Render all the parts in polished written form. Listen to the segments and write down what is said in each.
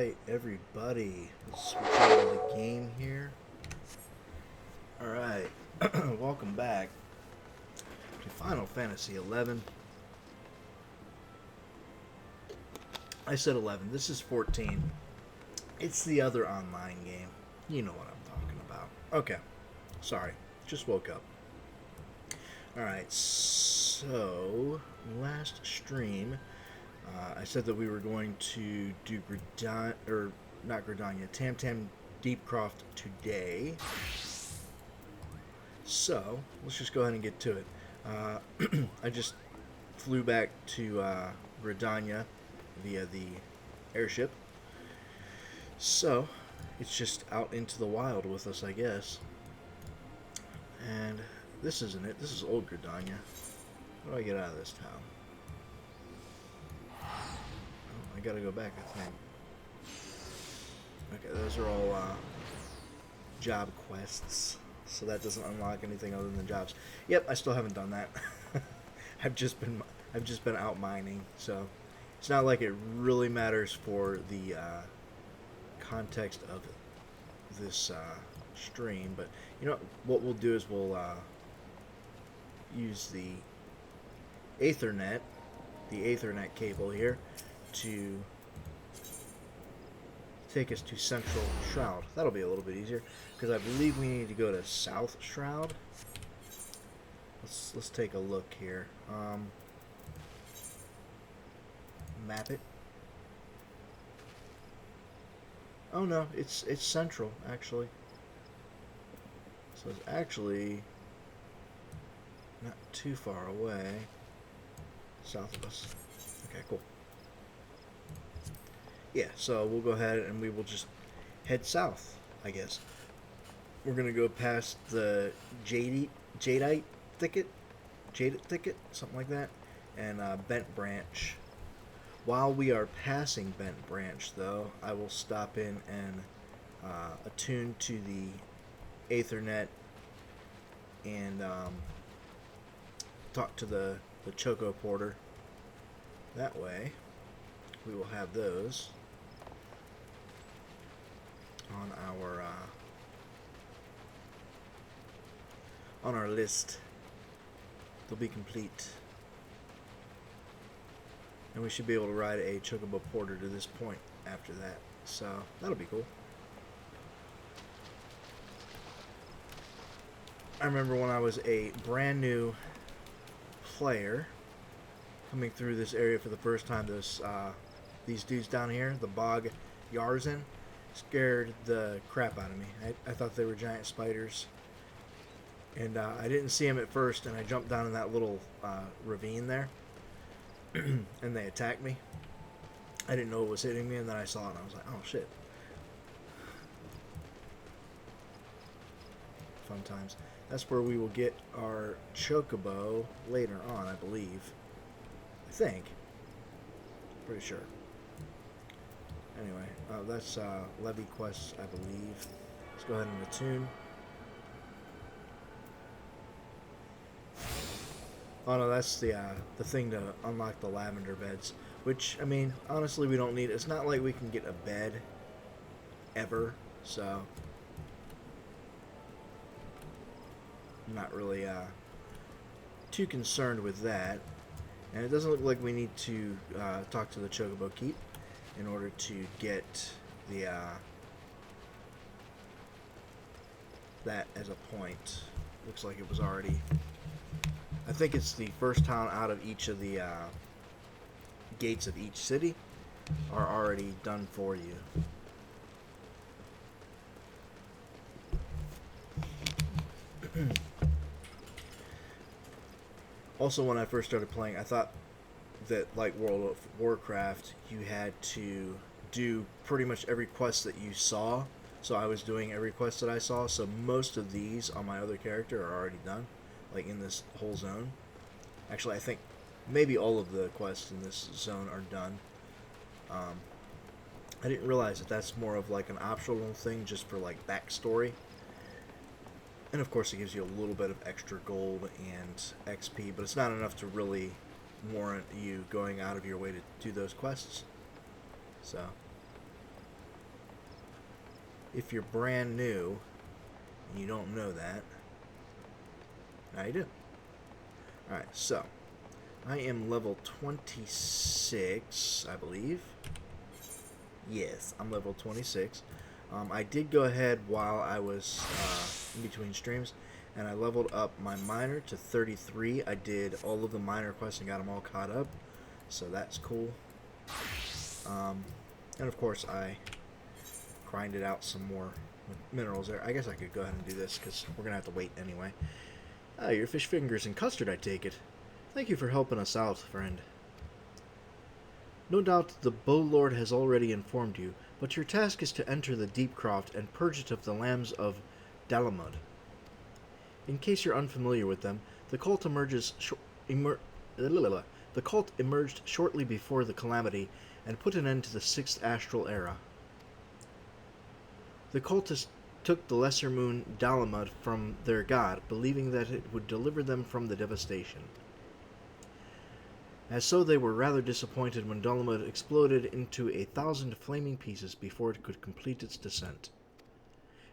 Alright, everybody. Let's switch over the game here. Alright, welcome back to Final Fantasy XI. I said 11. This is 14. It's the other online game. You know what I'm talking about. Okay. Sorry. Just woke up. Alright, so last stream, I said that we were going to do Tam Tam Deepcroft today. So, let's just go ahead and get to it. I just flew back to Gridania via the airship. So, it's just out into the wild with us, I guess. And this isn't it. This is old Gridania. How do I get out of this town? Oh, I gotta go back, I think. Okay, those are all job quests. So that doesn't unlock anything other than jobs. Yep, I still haven't done that. I've just been out mining, so it's not like it really matters for the context of this stream. But you know what we'll do is we'll use the Ethernet cable here to take us to Central Shroud. That'll be a little bit easier because I believe we need to go to South Shroud. Let's take a look here. Map it. Oh no, it's Central actually. So it's actually not too far away. South of us. Okay, cool. Yeah, so we'll go ahead and we will just head south, I guess. We're going to go past the Jadeite thicket, something like that, and Bent Branch. While we are passing Bent Branch, though, I will stop in and attune to the Ethernet and talk to the Choco Porter. That way, we will have those on our list. They'll be complete, and we should be able to ride a Chocobo Porter to this point after that. So that'll be cool. I remember when I was a brand new player coming through this area for the first time. These dudes down here, the Bog Yarzan, scared the crap out of me. I thought they were giant spiders. And I didn't see them at first, and I jumped down in that little ravine there. And they attacked me. I didn't know what was hitting me, and then I saw it, and I was like, oh shit. Fun times. That's where we will get our Chocobo later on, I believe. I think. Pretty sure. Anyway, that's Levy quests, I believe. Let's go ahead and attune. Oh no, that's the thing to unlock the lavender beds. Which, I mean, honestly, we don't need. It's not like we can get a bed ever, so I'm not really too concerned with that. And it doesn't look like we need to talk to the Chocobo Keep in order to get the that as a point. Looks like it was already. I think it's the first town out of each of the gates of each city are already done for you. Also, when I first started playing, I thought that, like World of Warcraft, you had to do pretty much every quest that you saw. So I was doing every quest that I saw. So most of these on my other character are already done, like in this whole zone. Actually, I think maybe all of the quests in this zone are done. I didn't realize that that's more of like an optional thing just for like backstory. And of course it gives you a little bit of extra gold and XP, but it's not enough to really warrant you going out of your way to do those quests. So, if you're brand new and you don't know that, now you do. Alright, so I am level 26, I believe. Yes, I'm level 26. I did go ahead while I was in between streams, and I leveled up my miner to 33. I did all of the miner quests and got them all caught up, so that's cool. And of course, I grinded out some more minerals there. I guess I could go ahead and do this because we're gonna have to wait anyway. Ah, your fish fingers and custard, I take it. Thank you for helping us out, friend. No doubt the Bow Lord has already informed you, but your task is to enter the Deep Croft and purge it of the lambs of Dalamud. In case you're unfamiliar with them, the cult emerged shortly before the Calamity and put an end to the Sixth Astral Era. The cultists took the lesser moon Dalamud from their god, believing that it would deliver them from the devastation. As so, they were rather disappointed when Dalamud exploded into 1,000 flaming pieces before it could complete its descent.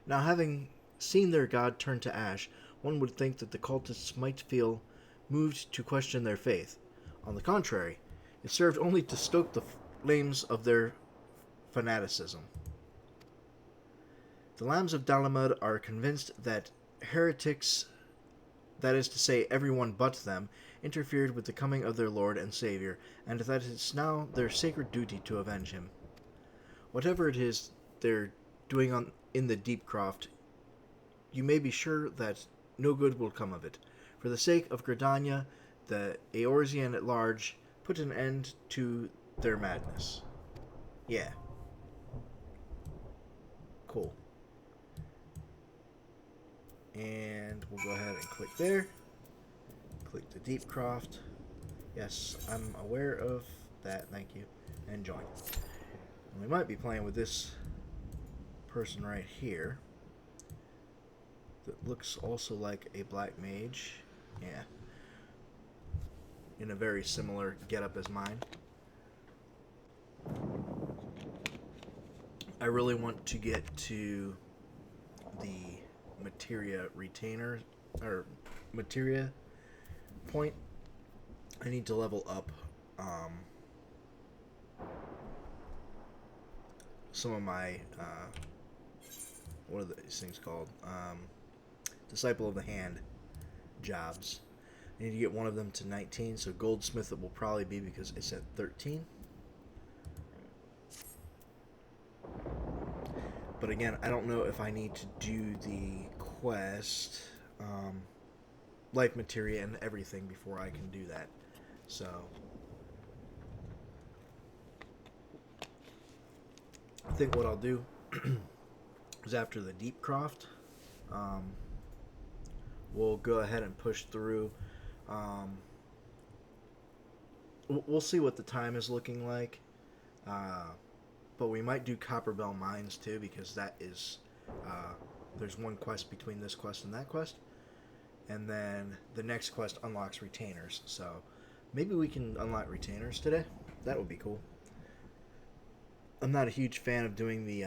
Now, having seen their god turn to ash, one would think that the cultists might feel moved to question their faith. On the contrary, it served only to stoke the flames of their fanaticism. The Lambs of Dalamud are convinced that heretics, that is to say everyone but them, interfered with the coming of their Lord and Savior, and that it's now their sacred duty to avenge him. Whatever it is they're doing in the Deep Croft, you may be sure that no good will come of it. For the sake of Gridania, the Eorzean at large, put an end to their madness. Yeah. Cool. And we'll go ahead and click there. Click the Deep Croft. Yes, I'm aware of that. Thank you. And join. And we might be playing with this person right here. That looks also like a black mage. Yeah. In a very similar getup as mine. I really want to get to the materia retainer, or materia point. I need to level up some of my what are these things called? Disciple of the Hand jobs. I need to get one of them to 19, so Goldsmith it will probably be because it's at 13. But again, I don't know if I need to do the quest, life materia and everything before I can do that. So I think what I'll do is after the Deep Croft, we'll go ahead and push through. We'll see what the time is looking like. But we might do Copperbell Mines too, because that is, there's one quest between this quest and that quest. And then the next quest unlocks retainers. So maybe we can unlock retainers today. That would be cool. I'm not a huge fan of doing the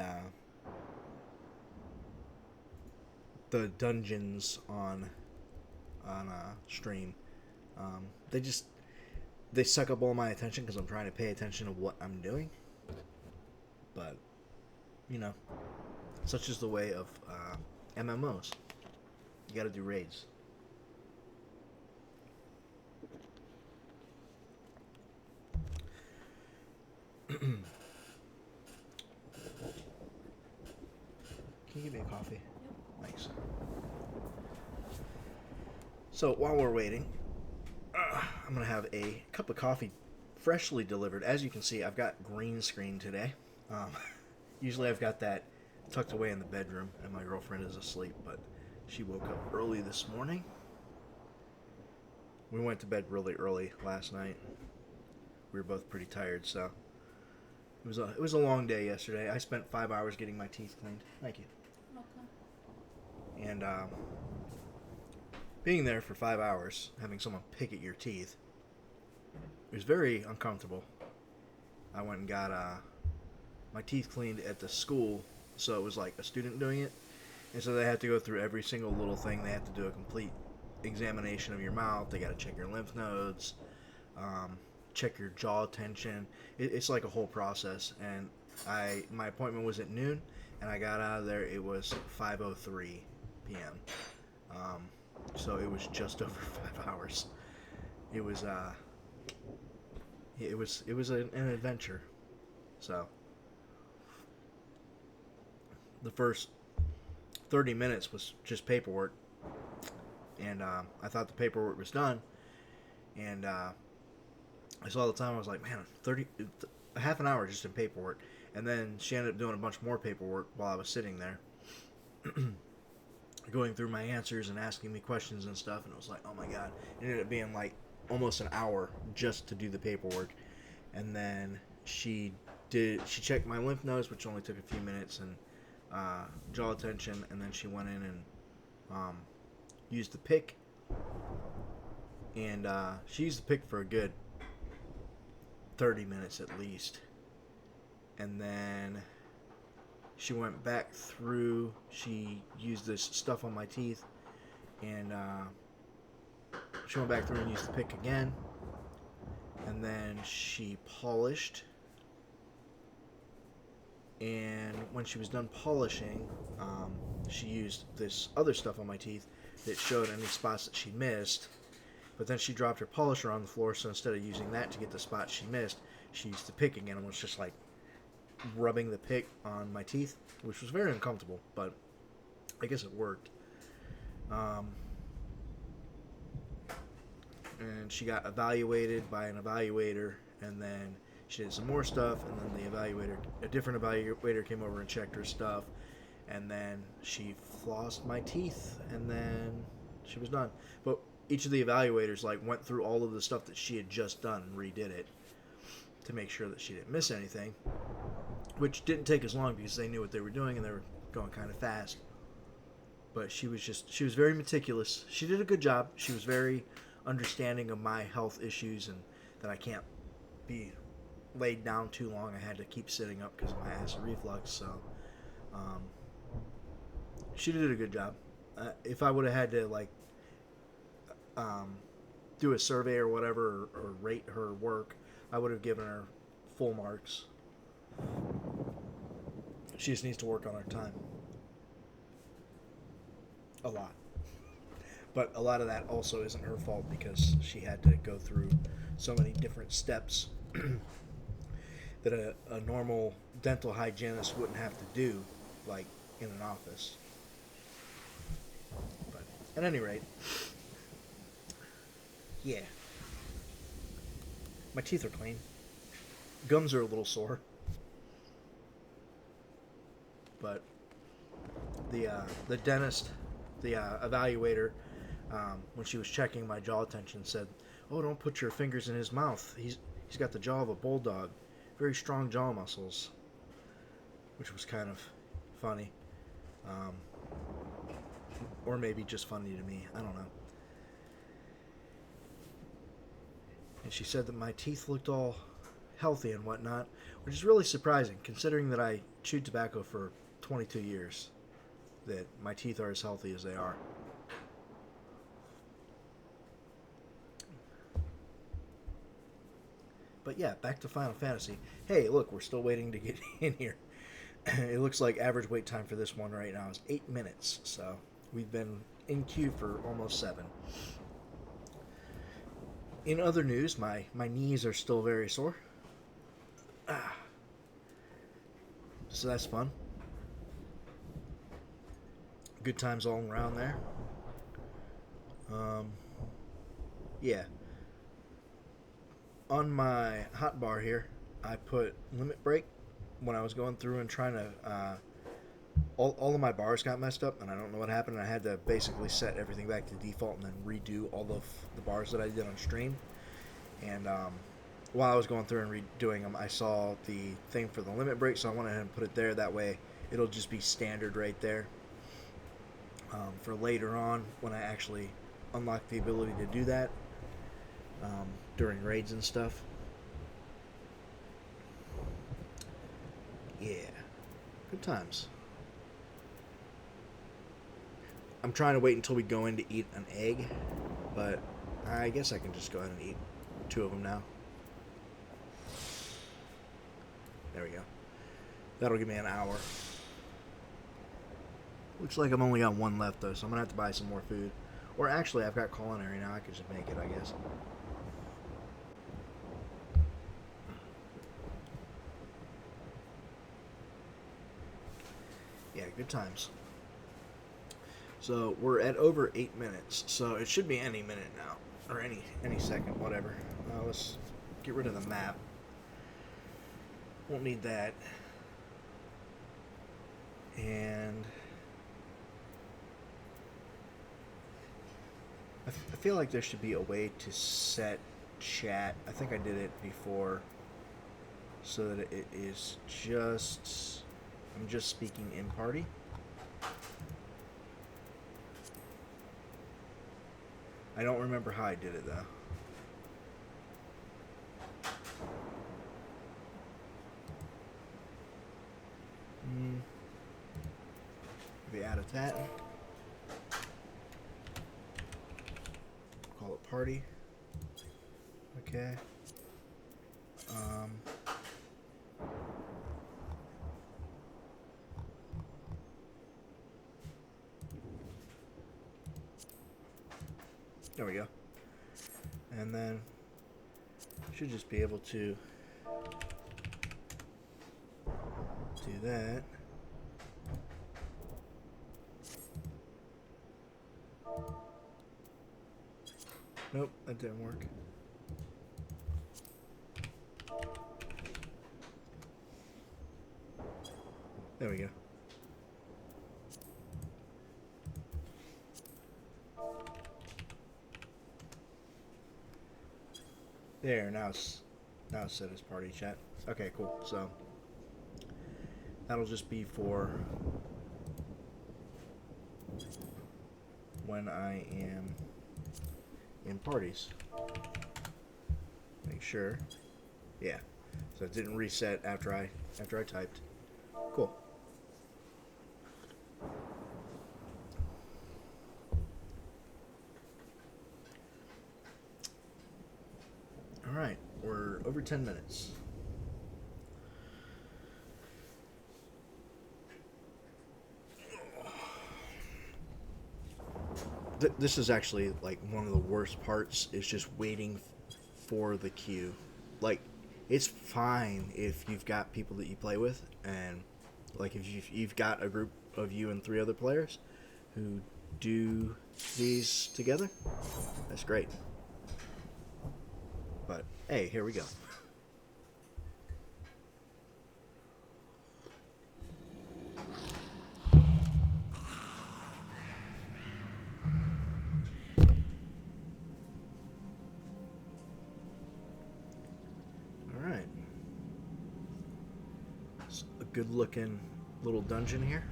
dungeons on stream. They suck up all my attention because I'm trying to pay attention to what I'm doing. But, you know, such is the way of MMOs. You gotta do raids. Can you give me a coffee? Yep. Thanks. So, while we're waiting, I'm gonna have a cup of coffee freshly delivered. As you can see, I've got green screen today. Usually I've got that tucked away in the bedroom and my girlfriend is asleep, but she woke up early this morning. We went to bed really early last night. We were both pretty tired, so it was a long day yesterday. I spent 5 hours getting my teeth cleaned. Thank you. Okay. And being there for 5 hours, having someone pick at your teeth, it was very uncomfortable. I went and got my teeth cleaned at the school so it was like a student doing it, and so they had to go through every single little thing. They have to do a complete examination of your mouth. They got to check your lymph nodes, check your jaw tension. It's like a whole process. And my appointment was at noon, and I got out of there. It was 5:03 p.m. So it was just over 5 hours. It was an adventure. So the first 30 minutes was just paperwork, and I thought the paperwork was done, and I saw the time. I was like, man, half an hour just in paperwork. And then she ended up doing a bunch more paperwork while I was sitting there, going through my answers and asking me questions and stuff. And it was like, oh my god, it ended up being like almost an hour just to do the paperwork. And then she checked my lymph nodes, which only took a few minutes, and jaw tension, and then she went in and used the pick, and she used the pick for a good 30 minutes at least, and then she went back through. She used this stuff on my teeth, and she went back through and used the pick again, and then she polished. And when she was done polishing, she used this other stuff on my teeth that showed any spots that she missed. But then she dropped her polisher on the floor, so instead of using that to get the spots she missed, she used the pick again and was just like rubbing the pick on my teeth, which was very uncomfortable, but I guess it worked. And she got evaluated by an evaluator, and then she did some more stuff, and then a different evaluator came over and checked her stuff, and then she flossed my teeth, and then she was done. But each of the evaluators like went through all of the stuff that she had just done and redid it to make sure that she didn't miss anything, which didn't take as long because they knew what they were doing and they were going kind of fast. But she was very meticulous. She did a good job. She was very understanding of my health issues and that I can't be laid down too long. I had to keep sitting up because of my acid reflux. So she did a good job. If I would have had to like do a survey or whatever, or rate her work, I would have given her full marks. She just needs to work on her time a lot. But a lot of that also isn't her fault because she had to go through so many different steps that a normal dental hygienist wouldn't have to do, like in an office. But at any rate, yeah. My teeth are clean. Gums are a little sore. But the dentist, the evaluator, when she was checking my jaw tension, said, "Oh, don't put your fingers in his mouth. He's got the jaw of a bulldog. Very strong jaw muscles," which was kind of funny, or maybe just funny to me. I don't know. And she said that my teeth looked all healthy and whatnot, which is really surprising considering that I chewed tobacco for 22 years, that my teeth are as healthy as they are. But yeah, back to Final Fantasy. Hey, look, we're still waiting to get in here. It looks like average wait time for this one right now is 8 minutes, so we've been in queue for almost 7. In other news, my knees are still very sore. So that's fun. Good times all around there. Yeah. On my hotbar here, I put limit break when I was going through and trying to... all of my bars got messed up, and I don't know what happened. I had to basically set everything back to default and then redo all of the bars that I did on stream. And while I was going through and redoing them, I saw the thing for the limit break, so I went ahead and put it there. That way, it'll just be standard right there. For later on, when I actually unlock the ability to do that during raids and stuff. Yeah. Good times. I'm trying to wait until we go in to eat an egg, but I guess I can just go ahead and eat 2 of them now. There we go. That'll give me an hour. Looks like I've only got 1 left, though, so I'm going to have to buy some more food. Or actually, I've got culinary now. I could just make it, I guess. Yeah, good times. So we're at over 8 minutes, so it should be any minute now, or any second, whatever. Let's get rid of the map. Won't need that. And I feel like there should be a way to set chat. I think I did it before, so that it is just, I'm just speaking in party. I don't remember how I did it though. Maybe add a tat. Call it party. Okay. There we go. And then should just be able to do that. Nope, that didn't work. There we go. There, now it's set as party chat. Okay, cool. So that'll just be for when I am in parties. Make sure. Yeah. So it didn't reset after I typed. Cool. All right, we're over 10 minutes. This is actually like one of the worst parts, is just waiting for the queue. Like, it's fine if you've got people that you play with, and like if you've got a group of you and 3 other players who do these together, that's great. But hey, here we go. Good looking little dungeon here.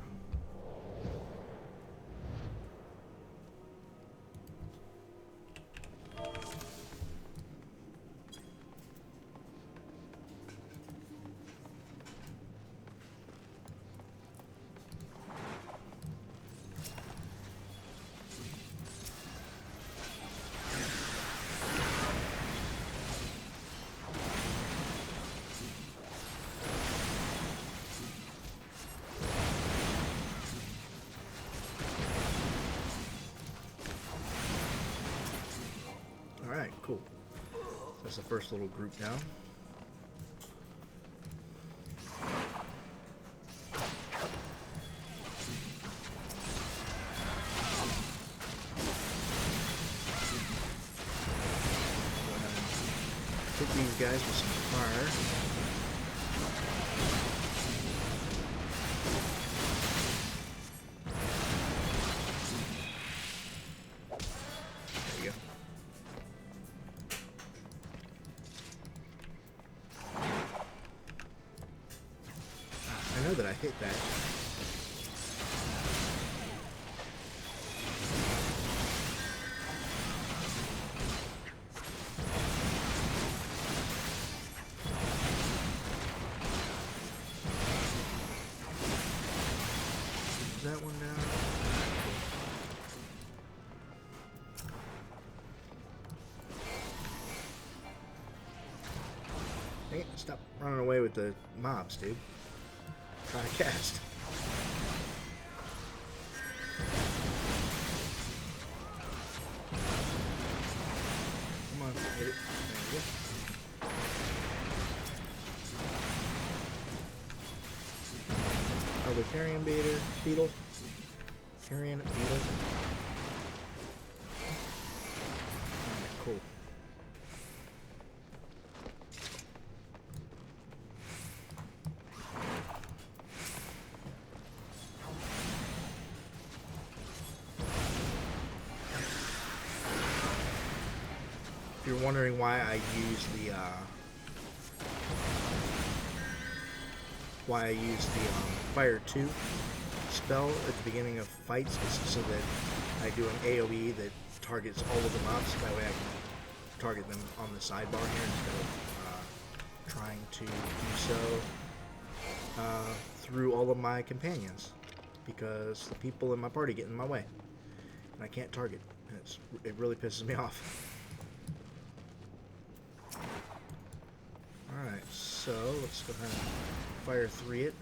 Alright, cool. That's the first little group down. Hit these guys with some fire. I know that I hit that. Is that one down? Hey, stop running away with the mobs, dude. Trying to cast. Come on, hit it. There you go. Other carrion beetle. Carrion beetle. Alright, cool. If you're wondering why I use the Fire 2 spell at the beginning of fights, is so that I do an AoE that targets all of the mobs. That way I can target them on the sidebar here instead of trying to do so through all of my companions, because the people in my party get in my way and I can't target. It really pisses me off. Alright, so let's go ahead and Fire 3 it.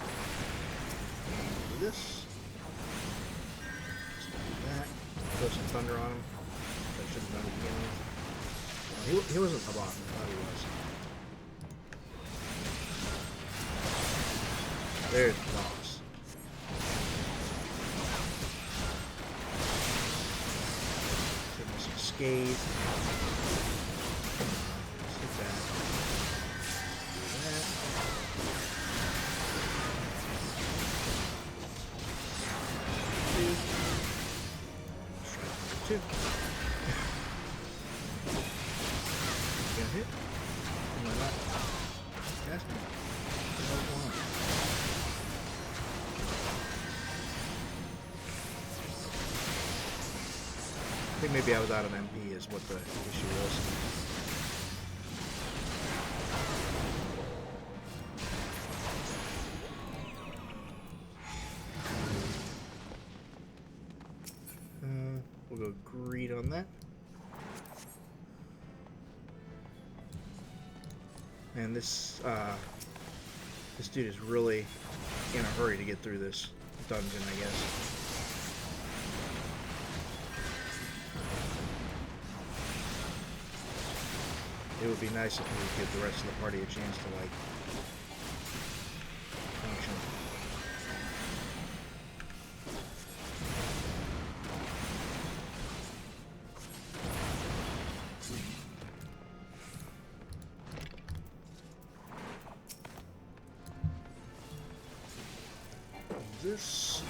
Do this. Let's do that. Throw some thunder on him. I should have done it to begin with. He wasn't a bot. I thought he was. There's the boss. Give him some scathe. Two. Gonna hit? Am I not casting? What's going on? I think maybe I was out of MP is what the issue was. We'll go greed on that. And this dude is really in a hurry to get through this dungeon, I guess. It would be nice if we could give the rest of the party a chance to, like, function. This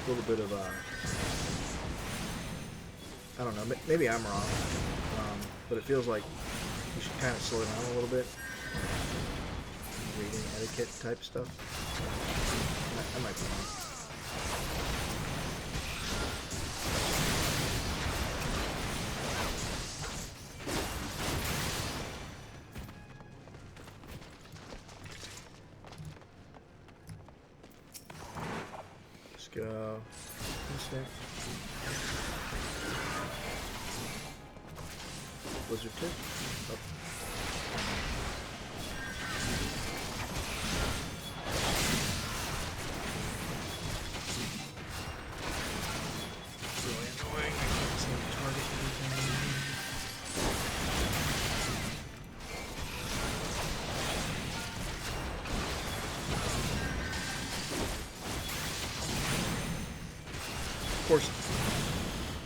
a little bit of I don't know, maybe I'm wrong, but it feels like you should kind of slow down a little bit. Reading etiquette type stuff. I might be wrong. Let's go. Instant. Blizzard 2. Oh. Of course,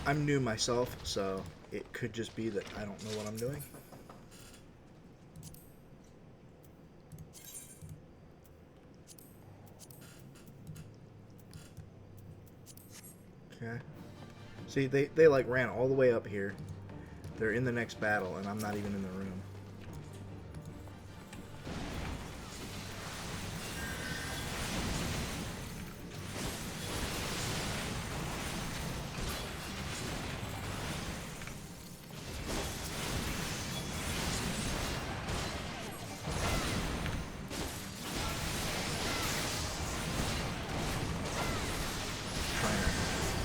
I'm new myself, so it could just be that I don't know what I'm doing. Okay. See, they like ran all the way up here. They're in the next battle, and I'm not even in the room.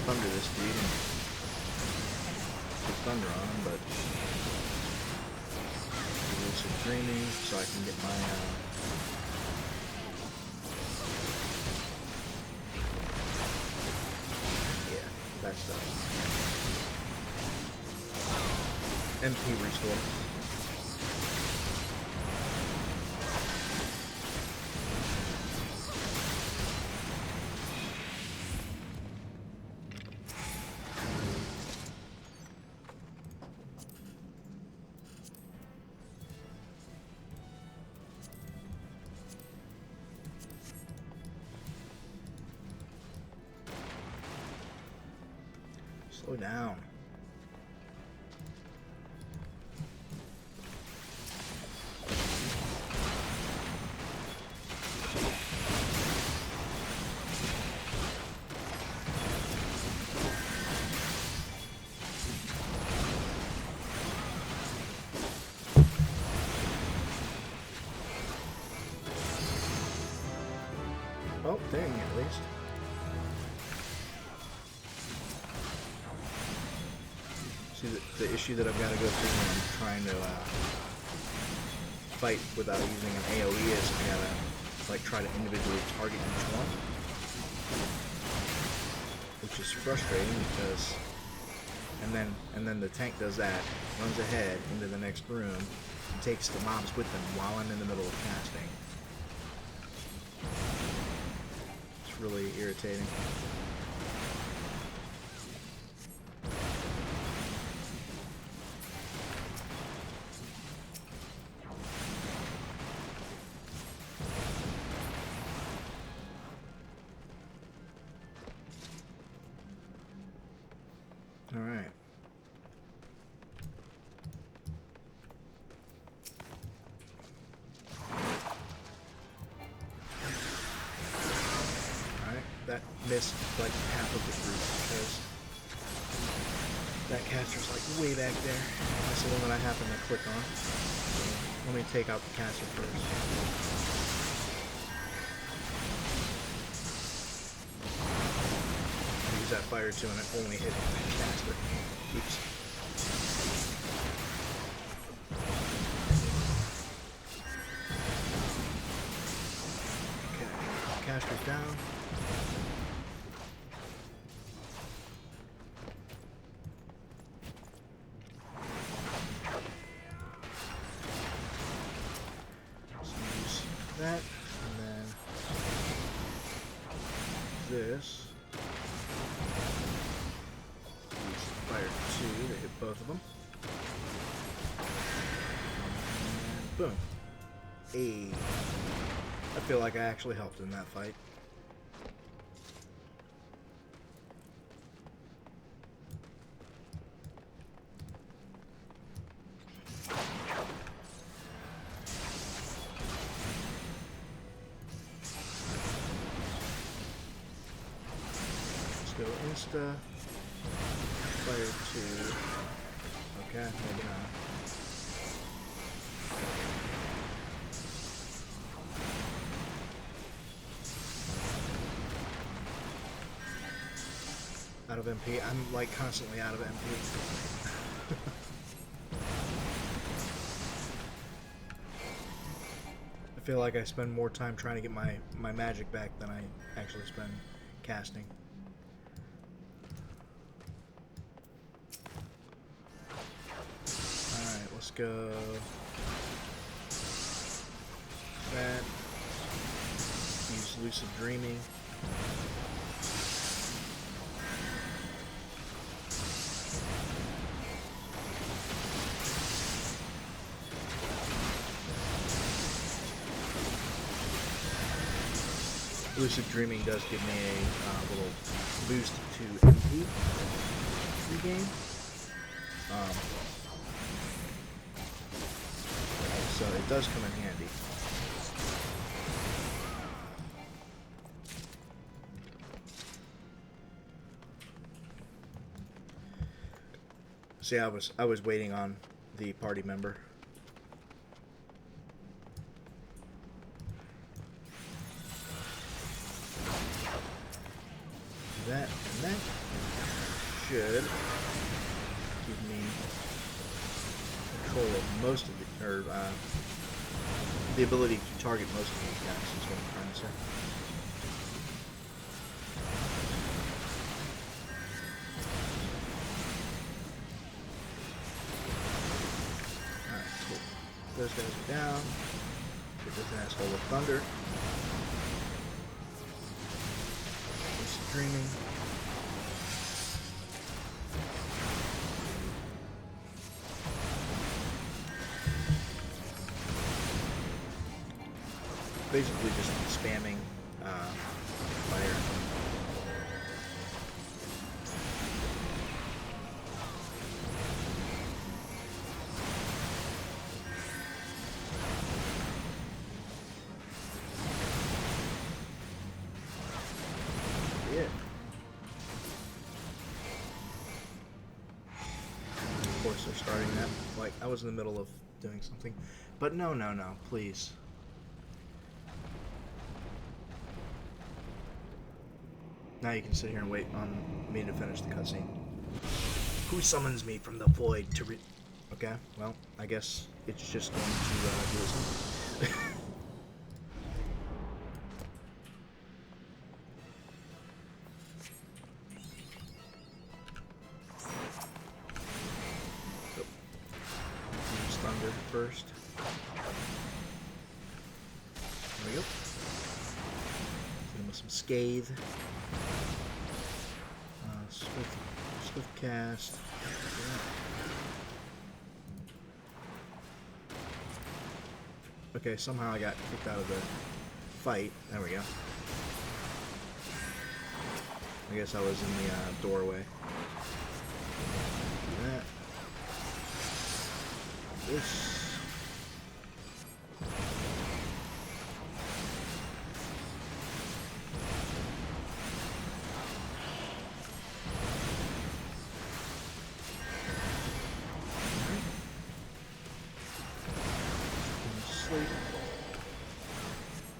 thunder this dude and put thunder on him, but lucid dreaming so I can get my yeah, that stuff. MP restore. Slow down. Oh, dang, at least. See, the issue that I've got to go through when I'm trying to fight without using an AoE is I gotta like try to individually target each one, which is frustrating because and then the tank does that, runs ahead into the next room, and takes the mobs with them while I'm in the middle of casting. It's really irritating. All right. That missed like half of the group because that caster's like way back there. That's the one that I happen to click on. So let me take out the caster first. I use that fire too and it only hit the caster. Oops. Okay, caster's down. That, and then this. Use fire 2 to hit both of them. And boom. Hey. I feel like I actually helped in that fight. Go insta, fire 2, okay, maybe not. Out of MP, I'm like constantly out of MP. I feel like I spend more time trying to get my magic back than I actually spend casting. Let's go. That. Use lucid dreaming. Lucid dreaming does give me a little boost to MP regain. So it does come in handy. See, I was waiting on the party member. that, and that should give me control of most of the, or the ability to target most of these guys is what I'm trying to say. Alright, cool. Those guys are down. Get this asshole with thunder. Lucid dreaming. Basically just spamming fire. Yeah. Of course they're starting that. Like, I was in the middle of doing something. But no, please. Now you can sit here and wait on me to finish the cutscene. Who summons me from the void to Okay, well, I guess it's just going to do this. Use thunder first. There we go. Hit him with some scathe. Swift cast. Okay, somehow I got kicked out of the fight. There we go. I guess I was in the doorway. Do that. This.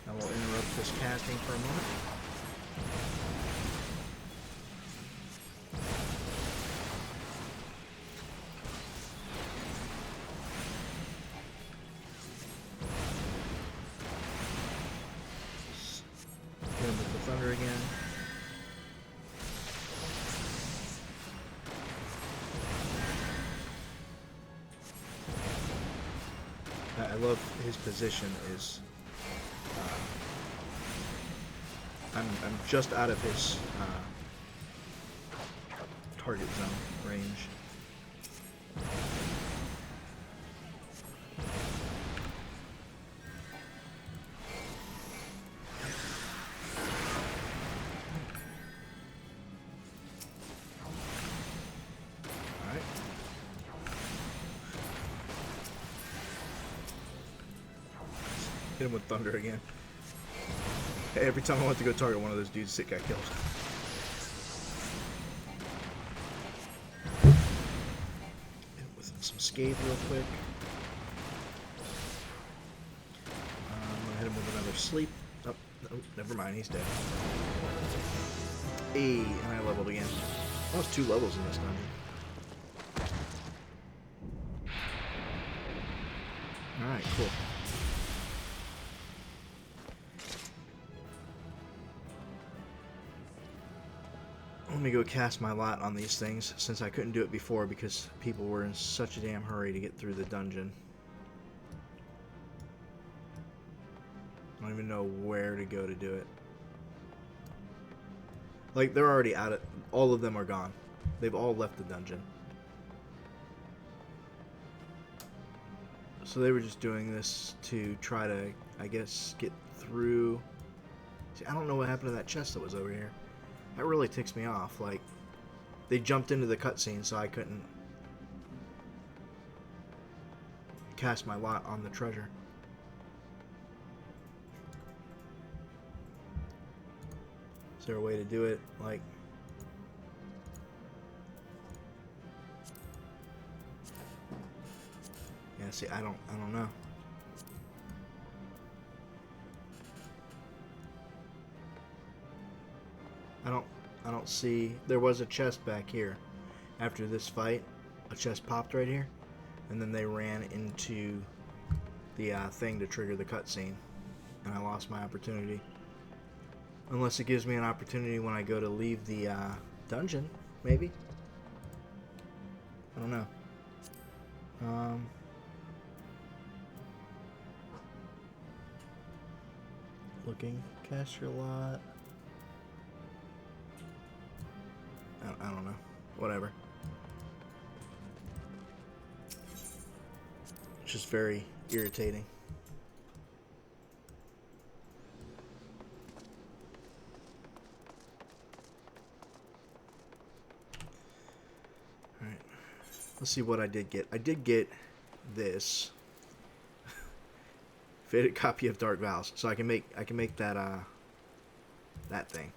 I will interrupt this casting for a moment. Hit him with the thunder again. I love his position is I'm just out of his target zone range. Hit him with thunder again. Every time I went to go target one of those dudes, it got killed. Hit him with some scathe real quick. I'm gonna hit him with another sleep. Oh, no, never mind, he's dead. Hey, and I leveled again. That was 2 levels in this dungeon. Alright, cool. Let me go cast my lot on these things, since I couldn't do it before because people were in such a damn hurry to get through the dungeon. I don't even know where to go to do it. Like, they're already out of... All of them are gone. They've all left the dungeon. So they were just doing this to try to, I guess, get through... See, I don't know what happened to that chest that was over here. That really ticks me off. Like, they jumped into the cutscene so I couldn't cast my lot on the treasure. Is there a way to do it? Like, yeah, see, I don't know. I don't see. There was a chest back here. After this fight, a chest popped right here, and then they ran into the thing to trigger the cutscene, and I lost my opportunity. Unless it gives me an opportunity when I go to leave the dungeon, maybe. I don't know. Looking, cast your lot. I don't know. Whatever. It's just very irritating. Alright. Let's see what I did get. I did get this. Faded copy of Dark Vows. So I can make that that thing.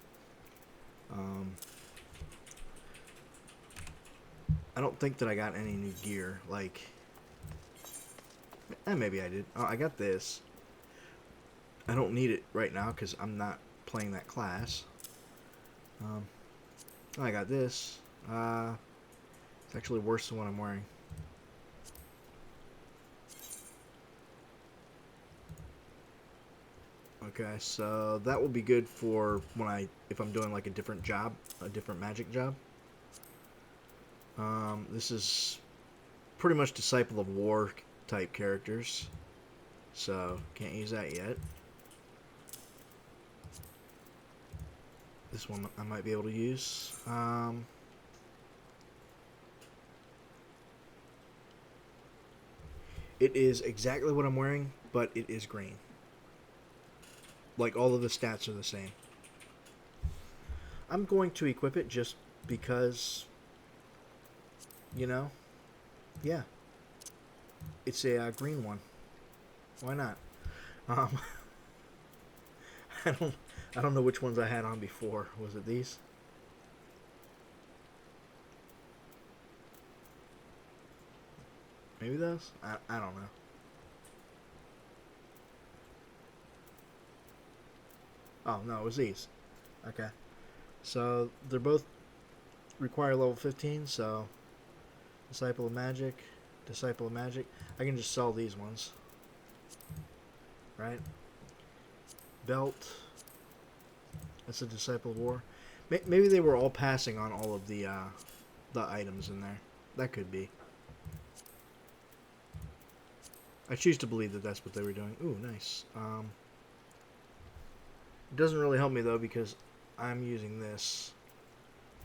I don't think that I got any new gear. Like, maybe I did. Oh, I got this. I don't need it right now because I'm not playing that class. I got this. It's actually worse than what I'm wearing. Okay, so that will be good for when if I'm doing like a different job, a different magic job. This is pretty much Disciple of War type characters, so can't use that yet. This one I might be able to use. It is exactly what I'm wearing, but it is green. Like, all of the stats are the same. I'm going to equip it just because, you know, yeah. It's a green one. Why not? I don't know which ones I had on before. Was it these? Maybe those? I don't know. Oh, no, it was these. Okay. So, they're both require level 15, so Disciple of Magic, Disciple of Magic. I can just sell these ones. Right? Belt. That's a Disciple of War. Maybe they were all passing on all of the items in there. That could be. I choose to believe that that's what they were doing. Ooh, nice. It doesn't really help me, though, because I'm using this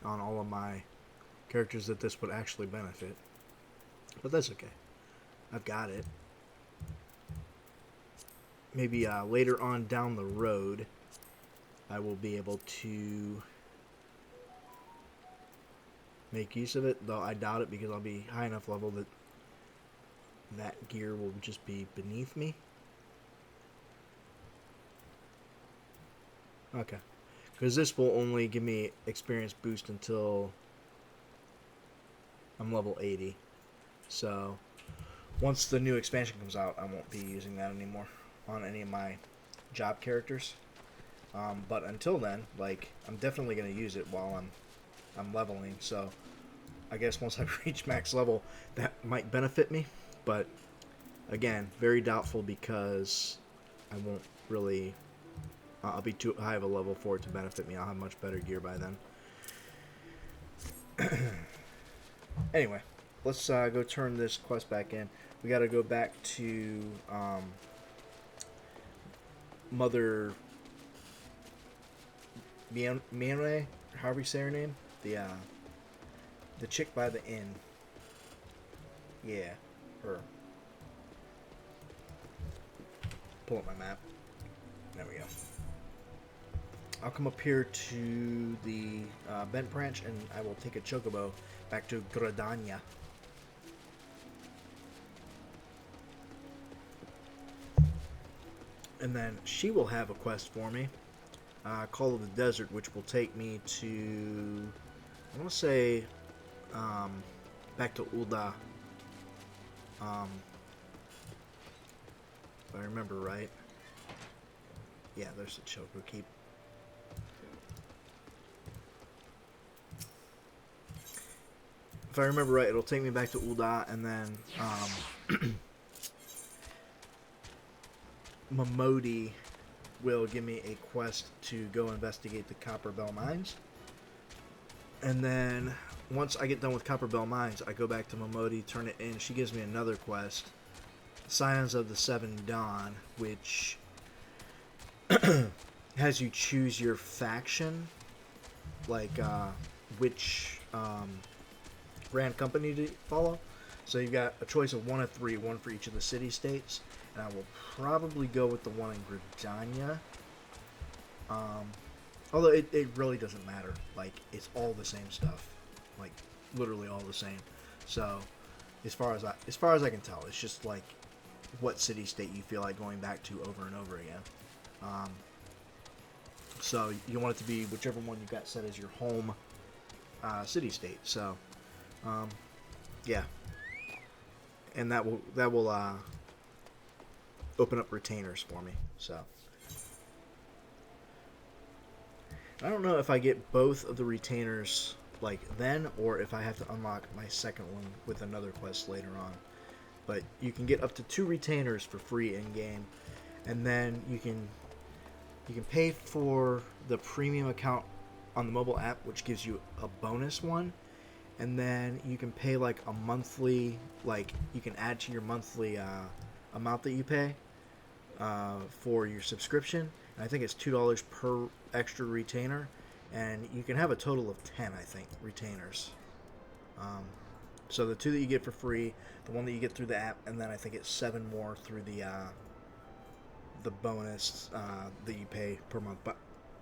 on all of my characters that this would actually benefit. But that's okay. I've got it. Maybe later on down the road, I will be able to make use of it, though I doubt it because I'll be high enough level that that gear will just be beneath me. Okay. Because this will only give me experience boost until I'm level 80. So, once the new expansion comes out, I won't be using that anymore on any of my job characters. But until then, like, I'm definitely going to use it while I'm leveling. So, I guess once I reach max level, that might benefit me. But, again, very doubtful because I won't really... I'll be too high of a level for it to benefit me. I'll have much better gear by then. Anyway, let's go turn this quest back in. We got to go back to Mother Mianre, however you say her name, the chick by the inn. Yeah, her. Pull up my map. There we go. I'll come up here to the Bent Branch, and I will take a chocobo back to Gradania. And then she will have a quest for me, Call of the Desert, which will take me to, I want to say, back to Ulda. If I remember right. Yeah, there's the Choco Keep. if I remember right, it'll take me back to Ul'dah, and then Momodi will give me a quest to go investigate the Copperbell mines. And then once I get done with Copperbell mines, I go back to Momodi, turn it in. She gives me another quest, Scions of the Seven Dawn, which has you choose your faction, like which Grand Company to follow. So you've got a choice of 1 of 3, one for each of the city-states. And I will probably go with the one in Gridania. Although it really doesn't matter. Like, it's all the same stuff. Like, literally all the same. So, as far as I can tell, it's just like what city-state you feel like going back to over and over again. So you want it to be whichever one you got set as your home city-state. So, yeah. And that will open up retainers for me. So I don't know if I get both of the retainers like then, or if I have to unlock my second one with another quest later on. But you can get up to 2 retainers for free in game, and then you can pay for the premium account on the mobile app, which gives you a bonus one, and then you can pay like a monthly, like you can add to your monthly amount that you pay for your subscription. And I think it's $2 per extra retainer, and you can have a total of 10, I think, retainers. So the 2 that you get for free, the 1 that you get through the app, and then I think it's 7 more through the bonus that you pay per month. But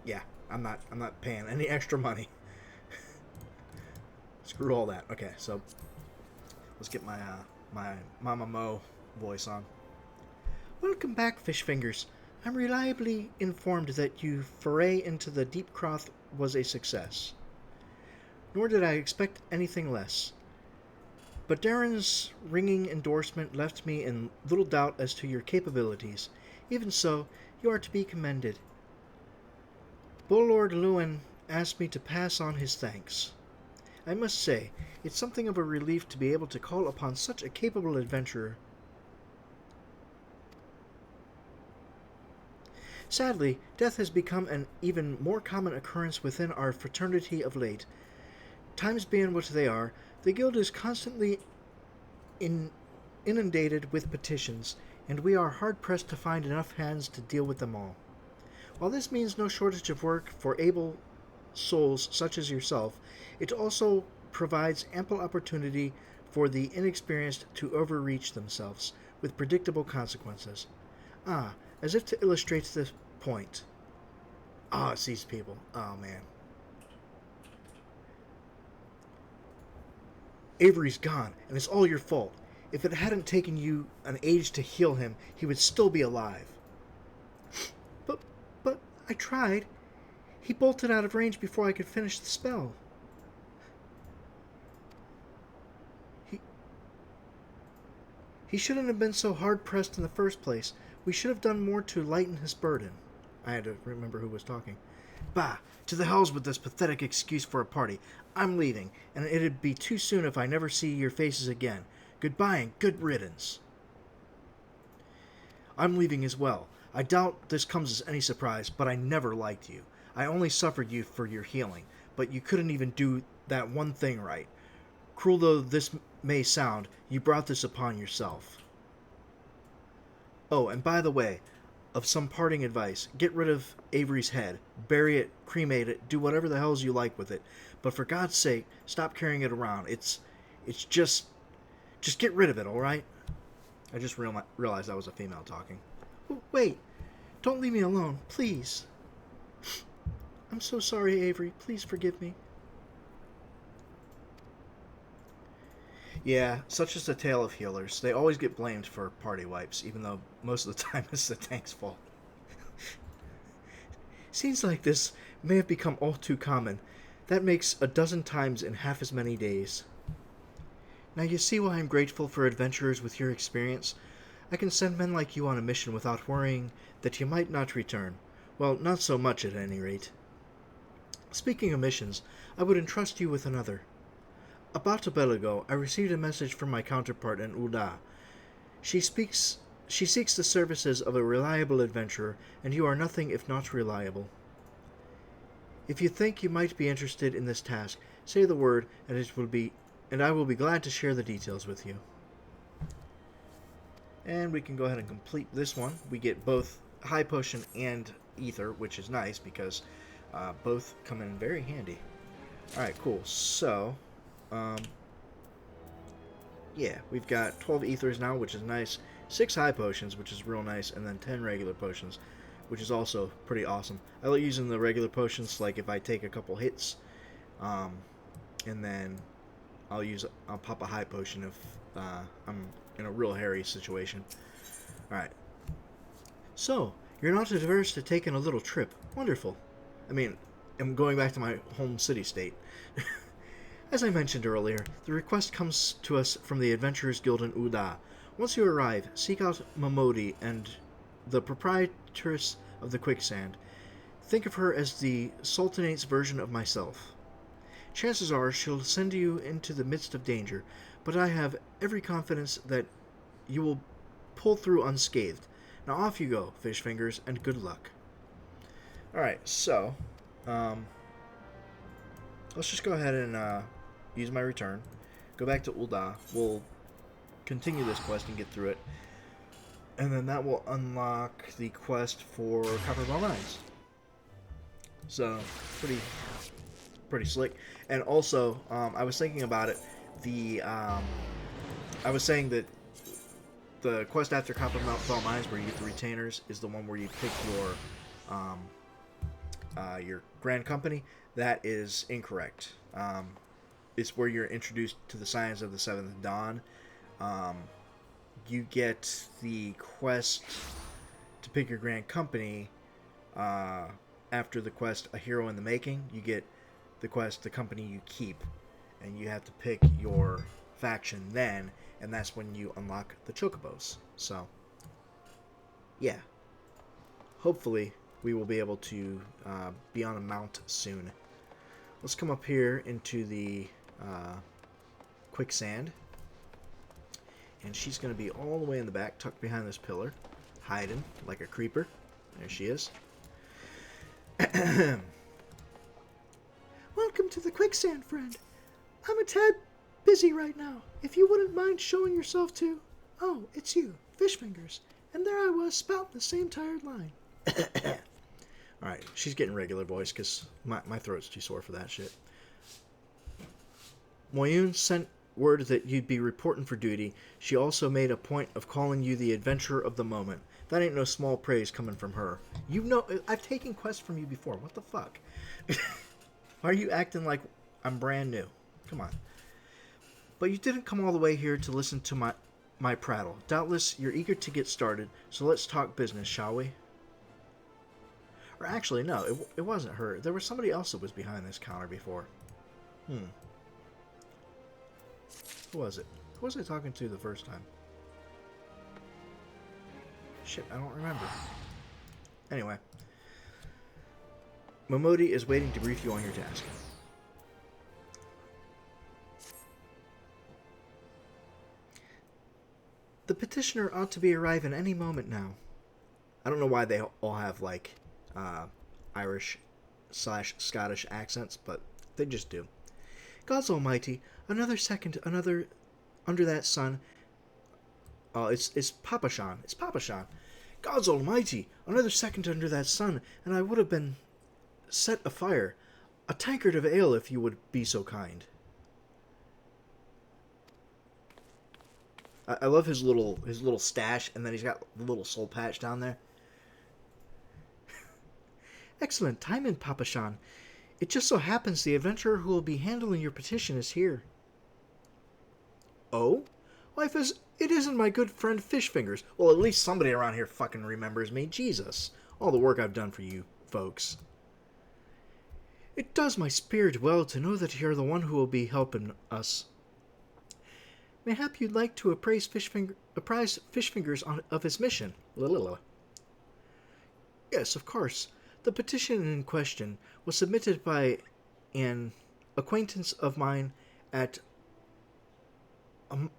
yeah, I'm not paying any extra money. Screw all that. Okay, so let's get my my Mama Mo voice on. Welcome back, Fish Fingers. I'm reliably informed that your foray into the Deep Croth was a success. Nor did I expect anything less. But Darren's ringing endorsement left me in little doubt as to your capabilities. Even so, you are to be commended. Bullard Lewin asked me to pass on his thanks. I must say, it's something of a relief to be able to call upon such a capable adventurer. Sadly, death has become an even more common occurrence within our fraternity of late. Times being what they are, the guild is constantly inundated with petitions, and we are hard-pressed to find enough hands to deal with them all. While this means no shortage of work for able souls such as yourself, it also provides ample opportunity for the inexperienced to overreach themselves, with predictable consequences. Ah, as if to illustrate this point. Ah, it's these people. Oh, man. Avery's gone, and it's all your fault. If it hadn't taken you an age to heal him, he would still be alive. But I tried. He bolted out of range before I could finish the spell. He shouldn't have been so hard-pressed in the first place. We should have done more to lighten his burden. I had to remember who was talking. Bah, to the hells with this pathetic excuse for a party. I'm leaving, and it'd be too soon if I never see your faces again. Goodbye and good riddance. I'm leaving as well. I doubt this comes as any surprise, but I never liked you. I only suffered you for your healing, but you couldn't even do that one thing right. Cruel though this may sound, you brought this upon yourself. Oh, and by the way, of some parting advice, get rid of Avery's head, bury it, cremate it, do whatever the hells you like with it, but for God's sake, stop carrying it around. It's just get rid of it, alright? I just realized that was a female talking. Wait, don't leave me alone, please. I'm so sorry, Avery. Please forgive me. Yeah, such is the tale of healers. They always get blamed for party wipes, even though most of the time it's the tank's fault. Scenes like this may have become all too common. That makes a dozen times in half as many days. Now you see why I'm grateful for adventurers with your experience. I can send men like you on a mission without worrying that you might not return. Well, not so much at any rate. Speaking of missions, I would entrust you with another. About a bell ago, I received a message from my counterpart in Uda. She speaks. She seeks the services of a reliable adventurer, and you are nothing if not reliable. If you think you might be interested in this task, say the word, and I will be glad to share the details with you. And we can go ahead and complete this one. We get both high potion and ether, which is nice because both come in very handy. All right, cool. So, yeah, we've got 12 ethers now, which is nice. 6 high potions, which is real nice, and then 10 regular potions, which is also pretty awesome. I like using the regular potions, like if I take a couple hits, and then I'll pop a high potion if I'm in a real hairy situation. Alright. So, you're not averse to taking a little trip. Wonderful. I mean, I'm going back to my home city-state. As I mentioned earlier, the request comes to us from the Adventurers Guild in Uda. Once you arrive, seek out Momodi and the proprietress of the quicksand. Think of her as the Sultanate's version of myself. Chances are she'll send you into the midst of danger, but I have every confidence that you will pull through unscathed. Now off you go, fish fingers, and good luck. Alright, so, let's just go ahead and use my return. Go back to Ul'dah. We'll continue this quest and get through it. And then that will unlock the quest for Copperbell Mines. So, pretty slick. And also, I was thinking about it. I was saying that the quest after Copperbell Mines, where you get the retainers, is the one where you pick your grand company. That is incorrect. It's where you're introduced to the Science of the Seventh Dawn. You get the quest to pick your grand company after the quest A Hero in the Making. You get the quest The Company You Keep, and you have to pick your faction then, and that's when you unlock the chocobos. So, yeah. Hopefully, we will be able to be on a mount soon. Let's come up here into the quicksand. And she's going to be all the way in the back, tucked behind this pillar, hiding like a creeper. There she is. Welcome to the quicksand, friend. I'm a tad busy right now. If you wouldn't mind showing yourself to... Oh, it's you, Fish Fingers. And there I was, spouting the same tired line. Alright, she's getting regular voice, because my throat's too sore for that shit. Moyun sent word that you'd be reporting for duty. She also made a point of calling you the adventurer of the moment. That ain't no small praise coming from her. You know, I've taken quests from you before. What the fuck? Why are you acting like I'm brand new? Come on. But you didn't come all the way here to listen to my prattle. Doubtless you're eager to get started, so let's talk business, shall we? Or actually, no, it wasn't her. There was somebody else that was behind this counter before. Who was it? Who was I talking to the first time? Shit, I don't remember. Anyway. Momodi is waiting to brief you on your task. The petitioner ought to be arriving any moment now. I don't know why they all have, like, Irish/Scottish accents, but they just do. God's almighty, another second, another under that sun. Oh, it's Papashan. It's Papashan. God's almighty, another second under that sun, and I would have been set afire. A tankard of ale, if you would be so kind. I love his little stash, and then he's got the little soul patch down there. Excellent timing, Papashan. It just so happens the adventurer who will be handling your petition is here. Oh? Why, it isn't my good friend Fish Fingers. Well, at least somebody around here fucking remembers me. Jesus. All the work I've done for you folks. It does my spirit well to know that you're the one who will be helping us. Mayhap you'd like to apprise Fish Fingers of his mission. Yes, of course. The petition in question was submitted by an acquaintance of mine at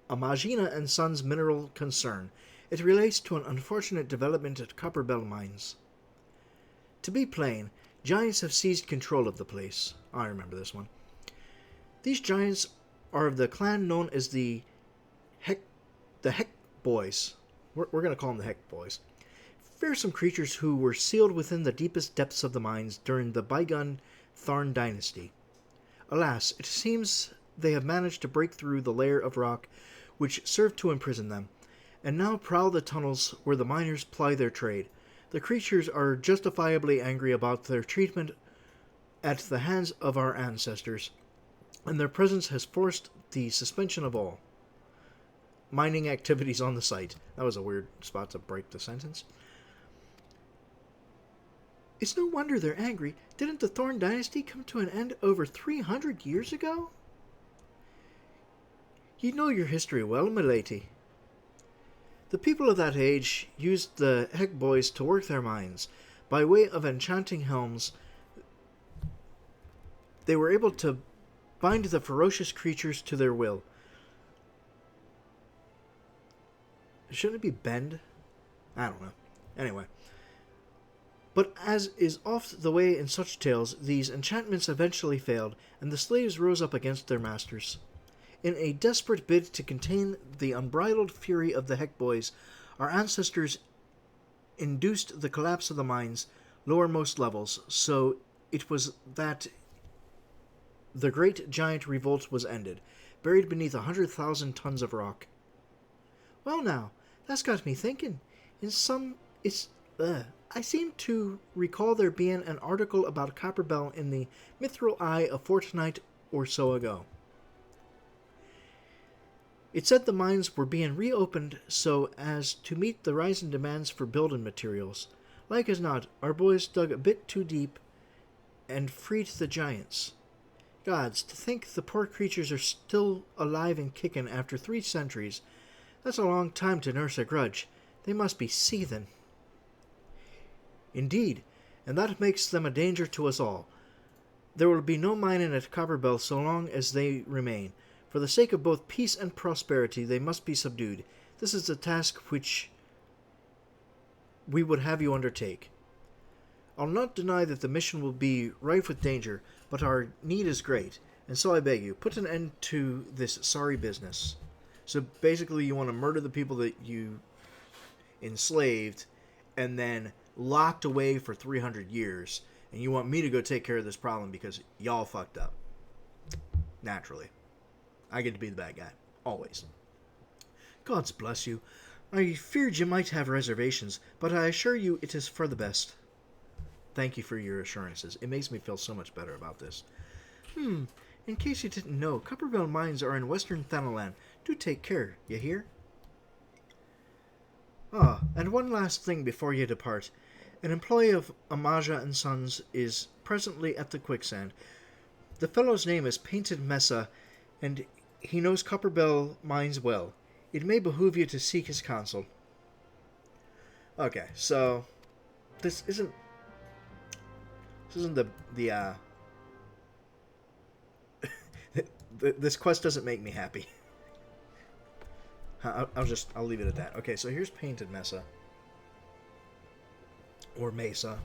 Amagina and Sons mineral concern. It relates to an unfortunate development at Copperbell mines. To be plain, giants have seized control of the place. I remember this one. These giants are of the clan known as the Heck Boys. We're going to call them the Heck Boys. Fearsome creatures who were sealed within the deepest depths of the mines during the bygone Tharn dynasty. Alas, it seems they have managed to break through the layer of rock which served to imprison them, and now prowl the tunnels where the miners ply their trade. The creatures are justifiably angry about their treatment at the hands of our ancestors, and their presence has forced the suspension of all mining activities on the site. That was a weird spot to break the sentence. It's no wonder they're angry. Didn't the Thorn dynasty come to an end over 300 years ago? You know your history well, milady. The people of that age used the Heck Boys to work their mines. By way of enchanting helms, they were able to bind the ferocious creatures to their will. Shouldn't it be bend? I don't know. Anyway. But as is oft the way in such tales, these enchantments eventually failed, and the slaves rose up against their masters. In a desperate bid to contain the unbridled fury of the Heck Boys, our ancestors induced the collapse of the mine's lowermost levels, so it was that the great giant revolt was ended, buried beneath 100,000 tons of rock. Well now, that's got me thinking. I seem to recall there being an article about Copperbell in the Mithril Eye a fortnight or so ago. It said the mines were being reopened so as to meet the rising demands for building materials. Like as not, our boys dug a bit too deep and freed the giants. Gods, to think the poor creatures are still alive and kicking after 3 centuries. That's a long time to nurse a grudge. They must be seething. Indeed, and that makes them a danger to us all. There will be no mining at Copperbell so long as they remain. For the sake of both peace and prosperity, they must be subdued. This is the task which we would have you undertake. I'll not deny that the mission will be rife with danger, but our need is great, and so I beg you, put an end to this sorry business. So basically you want to murder the people that you enslaved, and then locked away for 300 years, and you want me to go take care of this problem because y'all fucked up. Naturally. I get to be the bad guy. Always. Gods bless you. I feared you might have reservations, but I assure you it is for the best. Thank you for your assurances. It makes me feel so much better about this. In case you didn't know, Copperbell mines are in western Thanalan. Do take care, you hear? And one last thing before you depart. An employee of Amaja and Sons is presently at the quicksand. The fellow's name is Painted Mesa, and he knows Copperbell mines well. It may behoove you to seek his counsel. Okay, so this isn't the this quest doesn't make me happy. I'll leave it at that. Okay, so here's Painted Mesa. Or Mesa.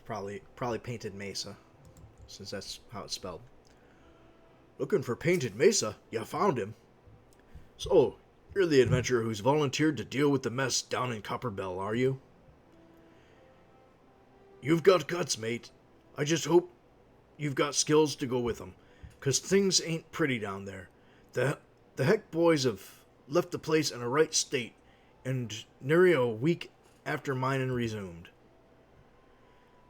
Probably Painted Mesa, since that's how it's spelled. Looking for Painted Mesa? You found him. So, you're the adventurer who's volunteered to deal with the mess down in Copperbell, are you? You've got guts, mate. I just hope you've got skills to go with them, 'cause things ain't pretty down there. The Heck Boys have left the place in a right state, and nearly a week after mining resumed.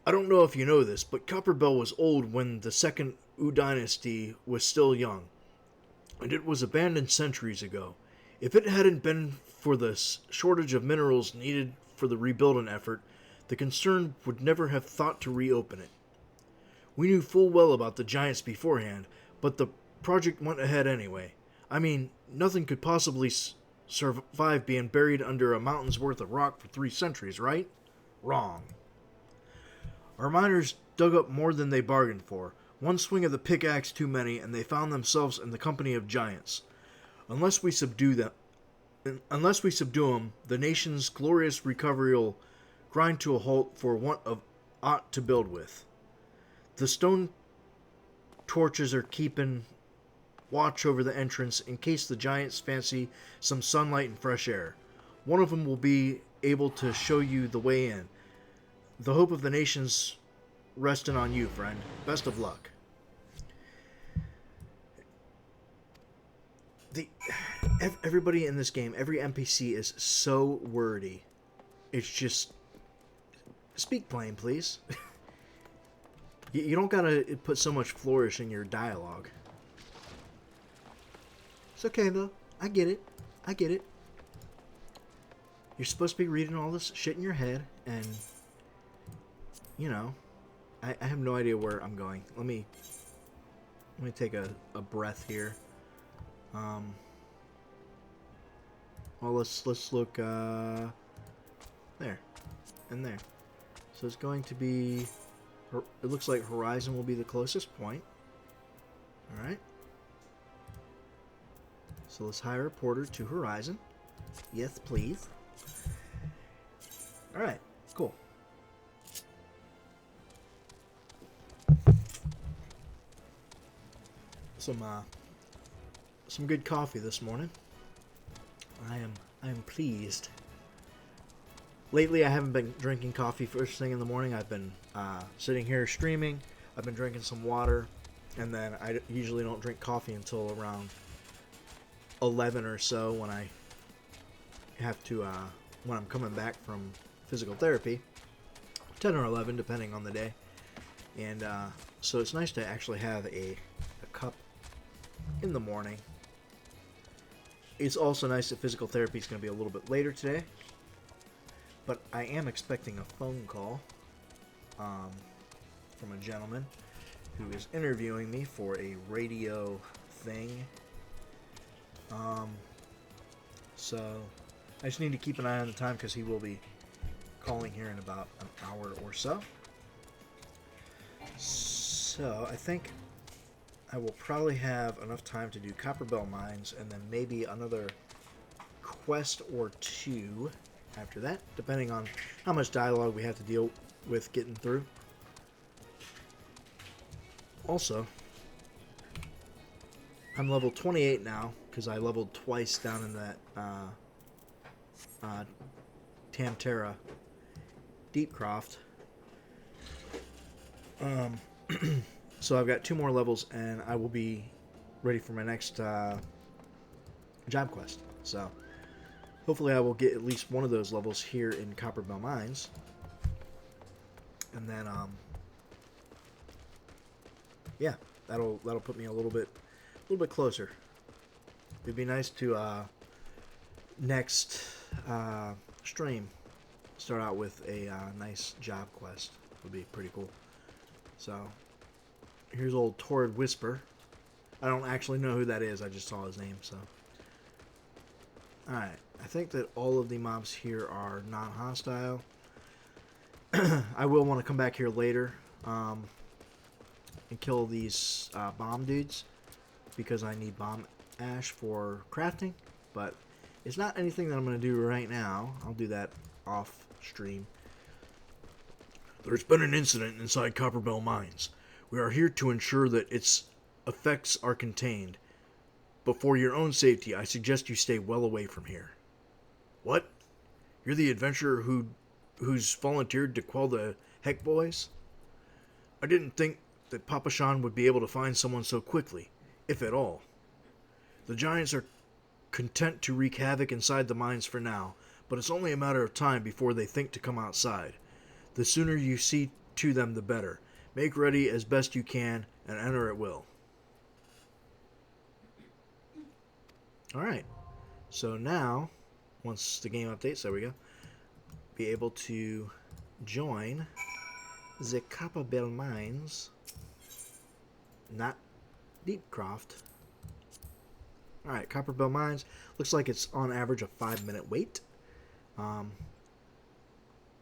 I don't know if you know this, but Copperbell was old when the second U dynasty was still young, and it was abandoned centuries ago. If it hadn't been for the shortage of minerals needed for the rebuilding effort, the concern would never have thought to reopen it. We knew full well about the giants beforehand, but the project went ahead anyway. I mean, nothing could possibly survive being buried under a mountain's worth of rock for 3 centuries, right? Wrong. Our miners dug up more than they bargained for. One swing of the pickaxe too many, and they found themselves in the company of giants. Unless we subdue them, the nation's glorious recovery will grind to a halt for want of aught to build with. The stone torches are keeping watch over the entrance in case the giants fancy some sunlight and fresh air. One of them will be able to show you the way in. The hope of the nation's resting on you, friend. Best of luck. Everybody in this game, every NPC is so wordy. It's just... Speak plain, please. You don't gotta put so much flourish in your dialogue. It's okay, though. I get it. I get it. You're supposed to be reading all this shit in your head, and... You know... I have no idea where I'm going. Let me take a breath here. Well, let's look there and there. So it's going to be. It looks like Horizon will be the closest point. All right. So let's hire a porter to Horizon. Yes, please. All right. Cool. Some good coffee this morning. I am pleased. Lately, I haven't been drinking coffee first thing in the morning. I've been sitting here streaming. I've been drinking some water, and then I usually don't drink coffee until around 11 or so when I have to when I'm coming back from physical therapy. 10 or 11, depending on the day. And so it's nice to actually have a cup in the morning. It's also nice that physical therapy is going to be a little bit later today, but I am expecting a phone call from a gentleman who is interviewing me for a radio thing. So I just need to keep an eye on the time because he will be calling here in about an hour or so. So I think I will probably have enough time to do Copperbell Mines and then maybe another quest or two after that, depending on how much dialogue we have to deal with getting through. Also, I'm level 28 now because I leveled twice down in that Tamterra Deepcroft. So I've got 2 more levels, and I will be ready for my next job quest. So hopefully I will get at least one of those levels here in Copperbell Mines, and then yeah, that'll put me a little bit closer. It'd be nice to next stream start out with a nice job quest. Would be pretty cool. So. Here's old Torrid Whisper. I don't actually know who that is. I just saw his name, so. Alright. I think that all of the mobs here are non-hostile. I will want to come back here later and kill these bomb dudes because I need bomb ash for crafting, but it's not anything that I'm going to do right now. I'll do that off stream. There's been an incident inside Copperbell Mines. We are here to ensure that its effects are contained. But for your own safety, I suggest you stay well away from here. What? You're the adventurer who's volunteered to quell the Heck Boys? I didn't think that Papa Shan would be able to find someone so quickly, if at all. The giants are content to wreak havoc inside the mines for now, but it's only a matter of time before they think to come outside. The sooner you see to them, the better. Make ready as best you can, and enter at will. Alright, so now, once the game updates, there we go, be able to join the Copperbell Mines, not Deepcroft. Alright, Copperbell Mines, looks like it's on average a 5-minute wait.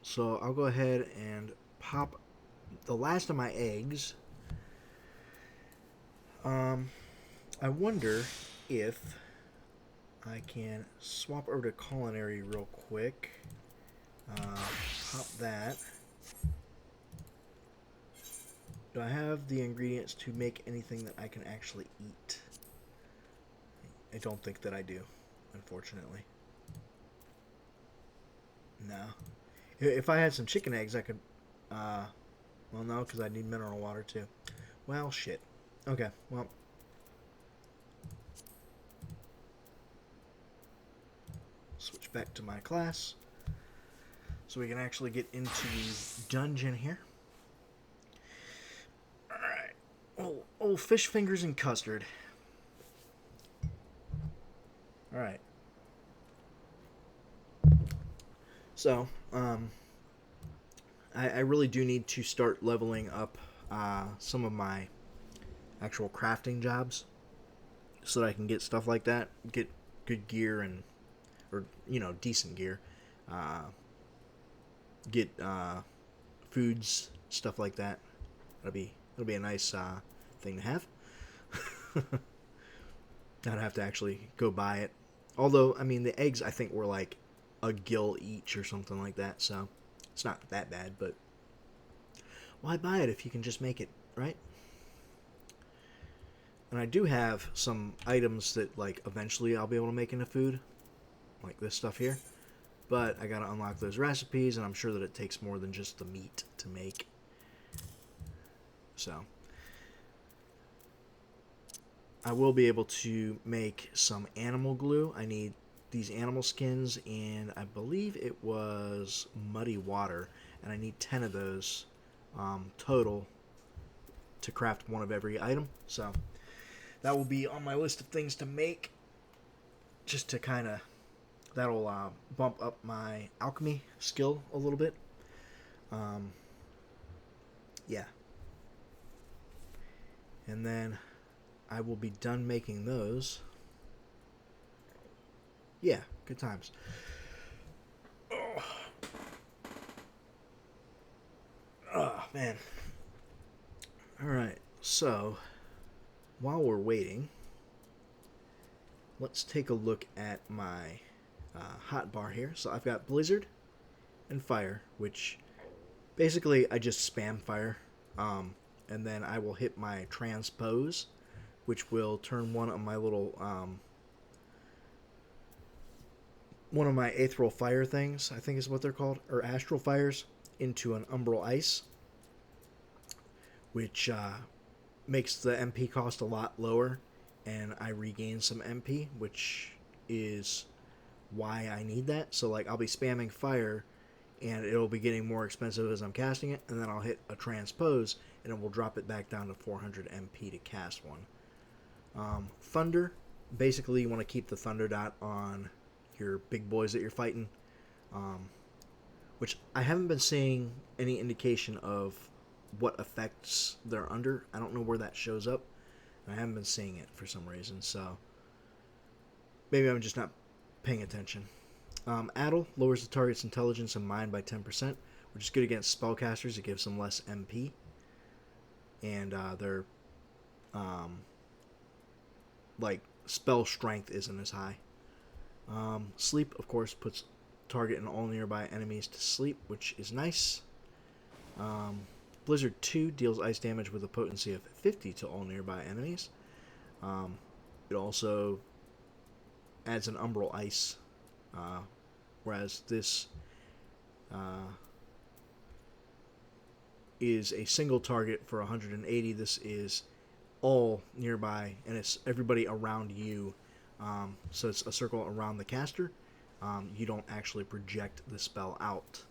So I'll go ahead and pop the last of my eggs I wonder if I can swap over to culinary real quick. Pop that. Do I have the ingredients to make anything that I can actually eat? I don't think that I do, unfortunately. No. If I had some chicken eggs, I could. Well, no, because I need mineral water too. Well, shit. Okay, well. Switch back to my class so we can actually get into the dungeon here. Alright. Oh, fish fingers and custard. Alright. So, I really do need to start leveling up some of my actual crafting jobs so that I can get stuff like that, get good gear and, or, you know, decent gear, get foods, stuff like that. It'll be a nice thing to have. Not have to actually go buy it. Although, I mean, the eggs I think were like a gill each or something like that, so it's not that bad, but why buy it if you can just make it, right? And I do have some items that, like, eventually I'll be able to make into food, like this stuff here. But I gotta unlock those recipes, and I'm sure that it takes more than just the meat to make. So, I will be able to make some animal glue. I need these animal skins, and I believe it was muddy water, and I need 10 of those total to craft one of every item. So, that will be on my list of things to make, just to kind of, that'll bump up my alchemy skill a little bit. Yeah. And then I will be done making those. Yeah, good times. Oh, man. Alright, so while we're waiting, let's take a look at my hot bar here. So I've got Blizzard and Fire, which basically I just spam Fire, and then I will hit my Transpose, which will turn one of my little one of my Aetheral Fire things, I think is what they're called, or Astral Fires, into an Umbral Ice, which makes the MP cost a lot lower, and I regain some MP, which is why I need that. So, like, I'll be spamming Fire, and it'll be getting more expensive as I'm casting it, and then I'll hit a Transpose, and it will drop it back down to 400 MP to cast one. Thunder, basically you want to keep the Thunder Dot on your big boys that you're fighting, which I haven't been seeing any indication of what effects they're under. I don't know where that shows up, and I haven't been seeing it for some reason, so maybe I'm just not paying attention. Addle lowers the target's intelligence and mind by 10%, which is good against spellcasters. It gives them less MP, and their like spell strength isn't as high. Sleep, of course, puts target and all nearby enemies to sleep, which is nice. Blizzard 2 deals ice damage with a potency of 50 to all nearby enemies. It also adds an Umbral Ice, whereas this is a single target for 180. This is all nearby, and it's everybody around you. So it's a circle around the caster. You don't actually project the spell out.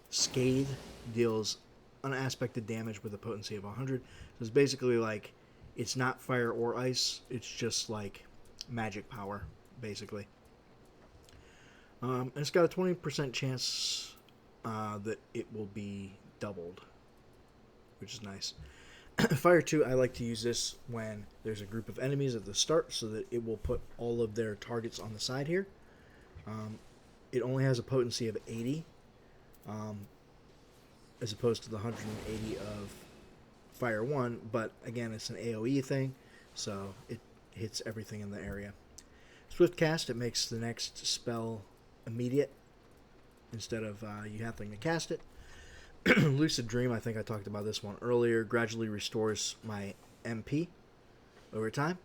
Scathe deals unaspected damage with a potency of 100. So it's basically like, it's not fire or ice. It's just like magic power, basically. And it's got a 20% chance that it will be doubled, which is nice. Fire 2, I like to use this when there's a group of enemies at the start, so that it will put all of their targets on the side here. It only has a potency of 80, as opposed to the 180 of Fire 1, but again, it's an AoE thing, so it hits everything in the area. Swift cast, it makes the next spell immediate instead of you having to cast it. Lucid Dream, I think I talked about this one earlier, gradually restores my MP over time.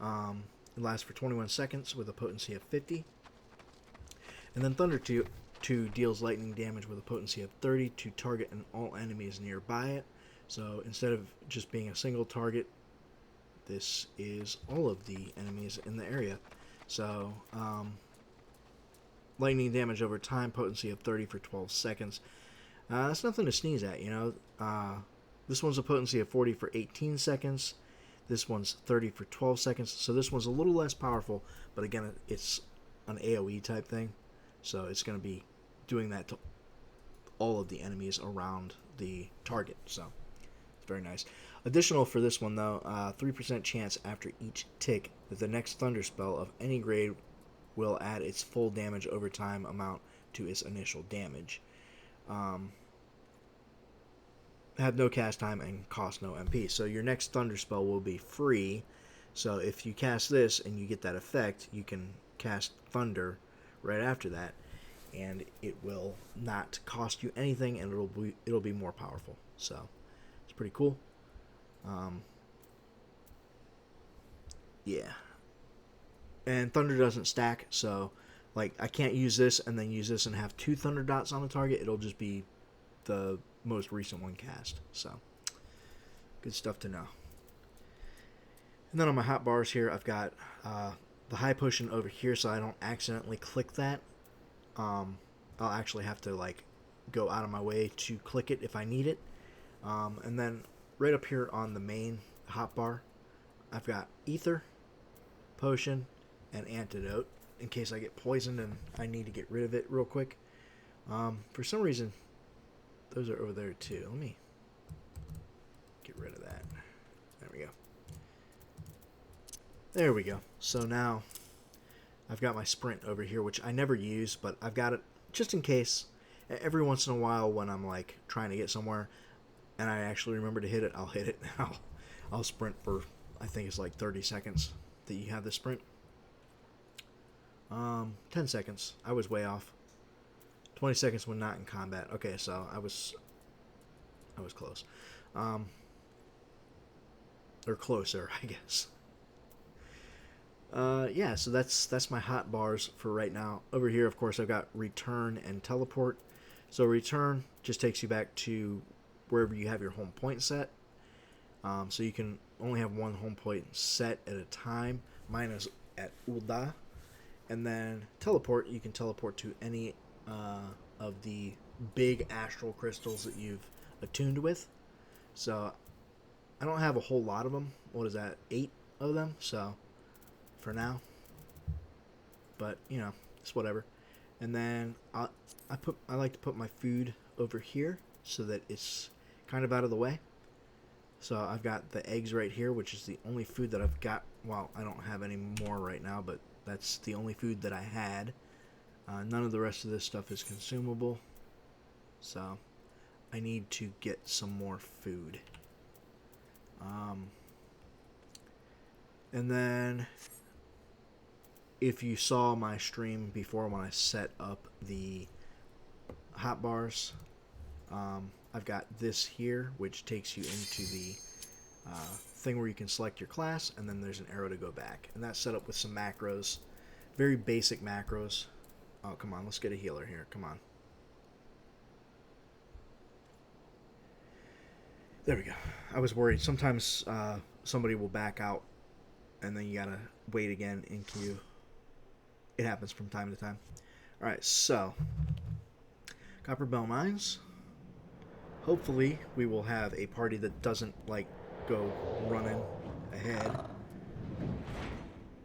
It lasts for 21 seconds with a potency of 50. And then Thunder 2 deals lightning damage with a potency of 30 to target and all enemies nearby it. So instead of just being a single target, this is all of the enemies in the area. So lightning damage over time, potency of 30 for 12 seconds. That's nothing to sneeze at, you know. This one's a potency of 40 for 18 seconds. This one's 30 for 12 seconds. So this one's a little less powerful, but again, it's an AoE type thing. So it's going to be doing that to all of the enemies around the target. So it's very nice. Additional for this one, though, 3% chance after each tick that the next Thunder spell of any grade will add its full damage over time amount to its initial damage. Have no cast time and cost no MP. So your next Thunder spell will be free. So if you cast this and you get that effect, you can cast Thunder right after that, and it will not cost you anything, and it'll be more powerful. So it's pretty cool. Yeah. And Thunder doesn't stack, so like I can't use this and then use this and have 2 Thunder dots on the target. It'll just be the most recent one cast. So good stuff to know. And then on my hotbars here, I've got the high potion over here, so I don't accidentally click that. I'll actually have to like go out of my way to click it if I need it. And then right up here on the main hotbar, I've got ether, potion, and antidote in case I get poisoned and I need to get rid of it real quick. For some reason, those are over there too. Let me get rid of that. There we go. There we go. So now I've got my sprint over here, which I never use, but I've got it just in case. Every once in a while when I'm like trying to get somewhere and I actually remember to hit it, I'll hit it. I'll sprint for, I think it's like 30 seconds that you have the sprint. 10 seconds. I was way off. 20 seconds when not in combat. Okay, so I was close. Or closer, I guess. Yeah, so that's my hot bars for right now. Over here, of course, I've got return and teleport. So return just takes you back to wherever you have your home point set. So you can only have one home point set at a time. Mine is at Ul'dah. And then teleport, you can teleport to any of the big astral crystals that you've attuned with. So I don't have a whole lot of them. What is that? 8 of them. So for now, but you know, it's whatever. And then I like to put my food over here so that it's kind of out of the way. So I've got the eggs right here, which is the only food that I've got. Well, I don't have any more right now, but that's the only food that I had. None of the rest of this stuff is consumable, so I need to get some more food. And then if you saw my stream before when I set up the hotbars, I've got this here, which takes you into the thing where you can select your class, and then there's an arrow to go back. And that's set up with some macros, very basic macros. Oh, come on, let's get a healer here. Come on. There we go. I was worried. Sometimes somebody will back out, and then you gotta wait again in queue. It happens from time to time. Alright, so Copperbell Mines. Hopefully we will have a party that doesn't like go running ahead.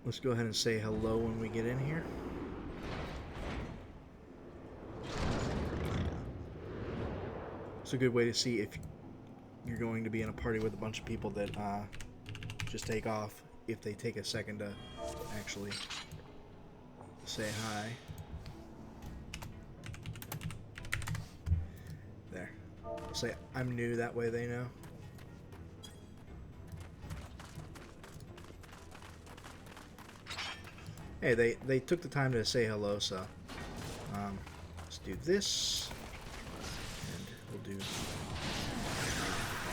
Let's go ahead and say hello when we get in here. It's a good way to see if you're going to be in a party with a bunch of people that just take off, if they take a second to actually say hi. There. Say I'm new, that way they know. Hey, they took the time to say hello, so let's do this, and we'll do.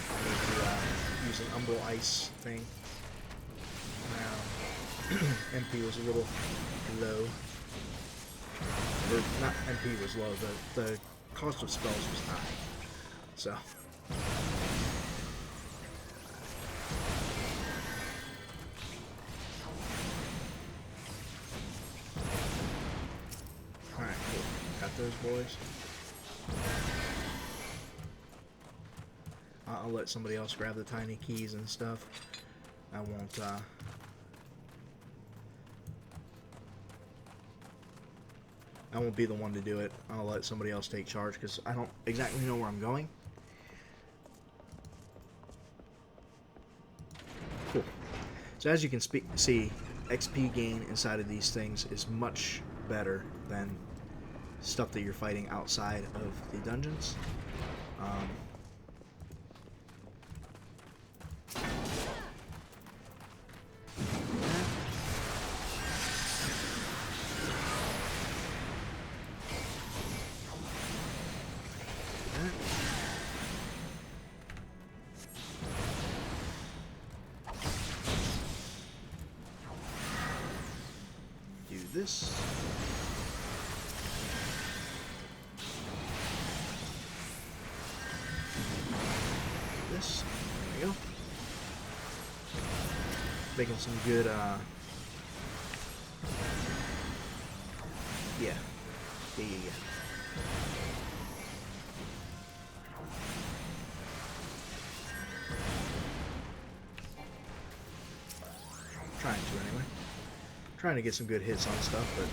I need to use an Umbral Ice thing. Now, MP was a little low, or not MP was low. The cost of spells was high, so. Alright, cool. Got those boys. I'll let somebody else grab the tiny keys and stuff. I won't be the one to do it. I'll let somebody else take charge because I don't exactly know where I'm going. Cool. So as you can see, XP gain inside of these things is much better than stuff that you're fighting outside of the dungeons. Do this. This. There we go. Making some good, yeah. Trying to, anyway. Trying to get some good hits on stuff, but,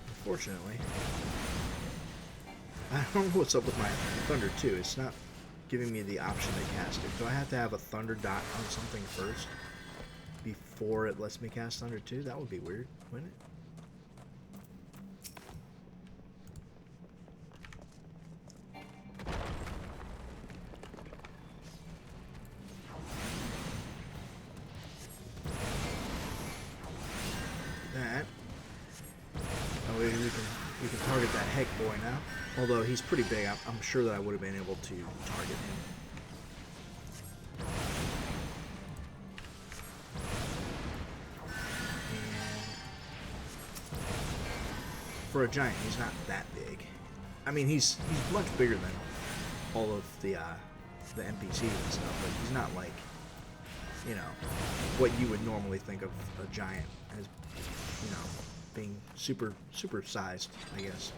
unfortunately, I don't know what's up with my Thunder 2. It's not giving me the option to cast it. Do I have to have a Thunder dot on something first before it lets me cast Thunder 2? That would be weird, wouldn't it? That. Oh, we can target that Heck boy now. Although he's pretty big, I'm sure that I would have been able to target him. And for a giant, he's not that big. I mean, he's much bigger than all of the NPCs and stuff, but he's not like, you know, what you would normally think of a giant as, you know, being super sized, I guess.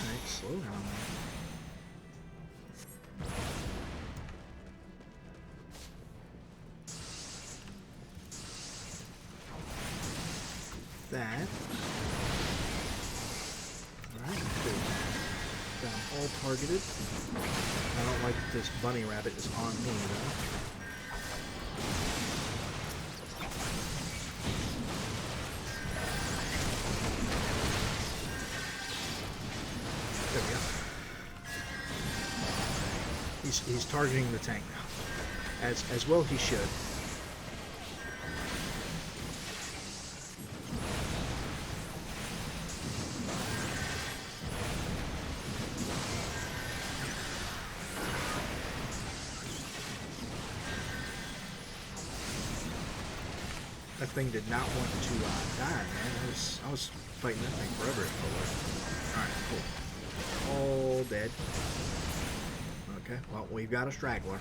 Alright, slow down. That. Alright, cool. Got them all targeted. I don't like that this bunny rabbit is on me, though. There we go. He's targeting the tank now. As well he should. That thing did not want to die, man. I was fighting that thing forever. Alright, cool. All dead. Okay, well, we've got a straggler.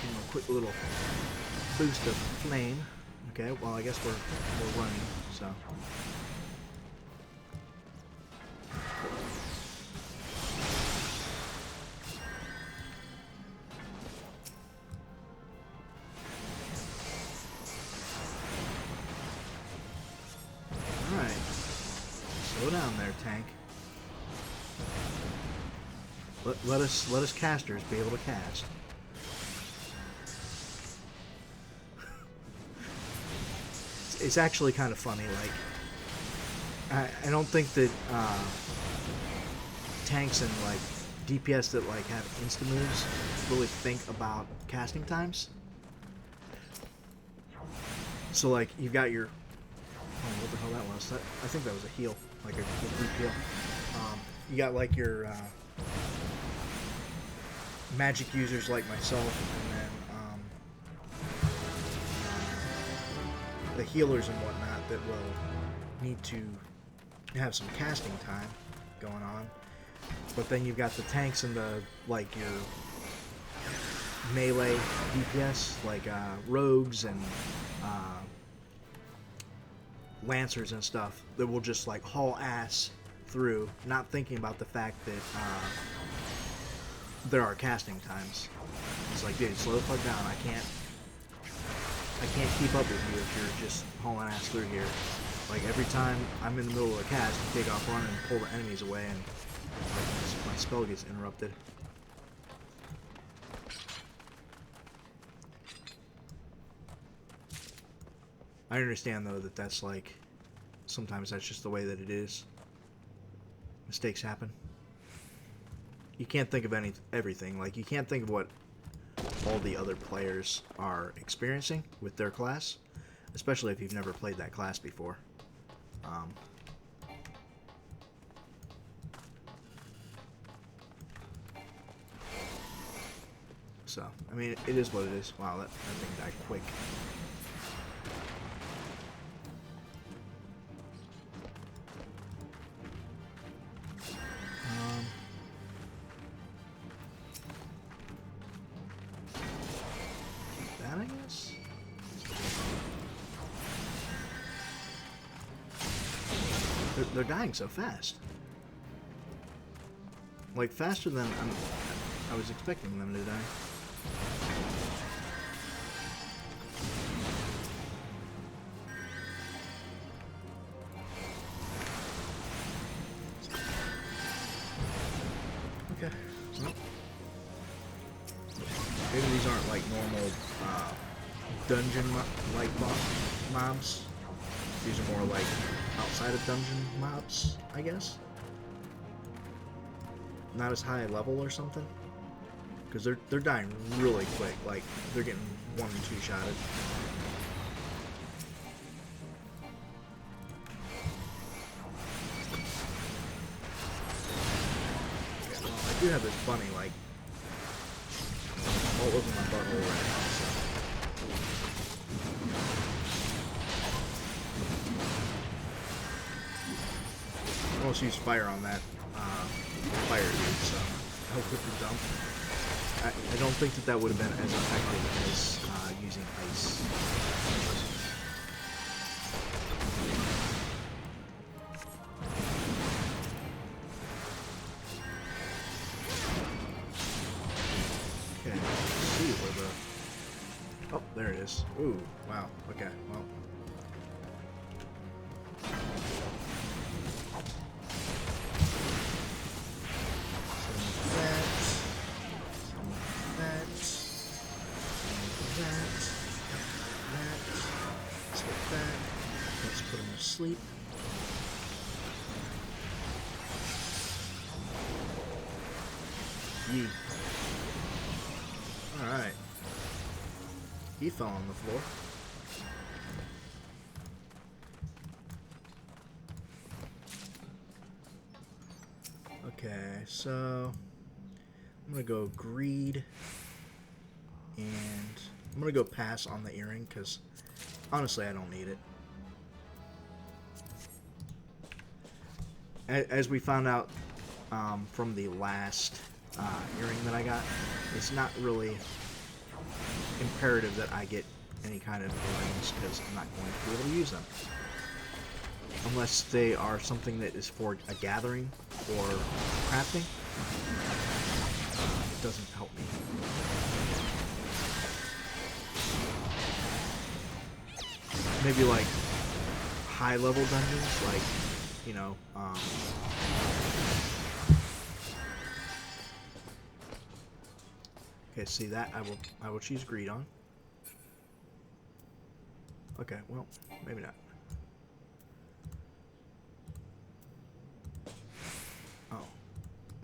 Give him a quick little boost of flame. Okay, well, I guess we're running, so. Slow down there, tank. Let us casters be able to cast. It's actually kind of funny, like I don't think that tanks and like DPS that like have insta moves really think about casting times. So like you've got your, oh, what the hell that was? I think that was a heal, like a group heal. You got like your magic users like myself, and then the healers and whatnot that will need to have some casting time going on. But then you've got the tanks and the like your melee DPS like rogues and lancers and stuff that will just like haul ass through, not thinking about the fact that there are casting times. It's like, dude, slow the fuck down. I can't keep up with you if you're just hauling ass through here. Like every time I'm in the middle of a cast, you take off running and pull the enemies away, and like, my spell gets interrupted. I understand though that that's like, sometimes that's just the way that it is. Mistakes happen. You can't think of everything. Like you can't think of what all the other players are experiencing with their class, especially if you've never played that class before. So, I mean, it is what it is. Wow, that thing died quick. That, I guess? They're dying so fast. Like, faster than I was expecting them to die. Okay. Well, maybe these aren't like normal dungeon-like mobs. These are more like outside of dungeon mobs, I guess. Not as high level or something. Because they're dying really quick. Like they're getting 1 and 2 shotted. Okay, well, I do have this bunny like all over my butthole right now. So. I almost used fire on that fire dude, so I hope it was dumb. I don't think that would have been as effective as using ice. Okay, let's see where the... Oh, there it is. Ooh, wow. Okay, well... Sleep. Yee. Alright. He fell on the floor. Okay, so I'm gonna go greed, and I'm gonna go pass on the earring because honestly I don't need it. As we found out from the last earring that I got, it's not really imperative that I get any kind of earrings because I'm not going to be able to use them. Unless they are something that is for a gathering or crafting, it doesn't help me. Maybe like high level dungeons, like, you know, okay, see that I will choose greed on. Okay, well, maybe not.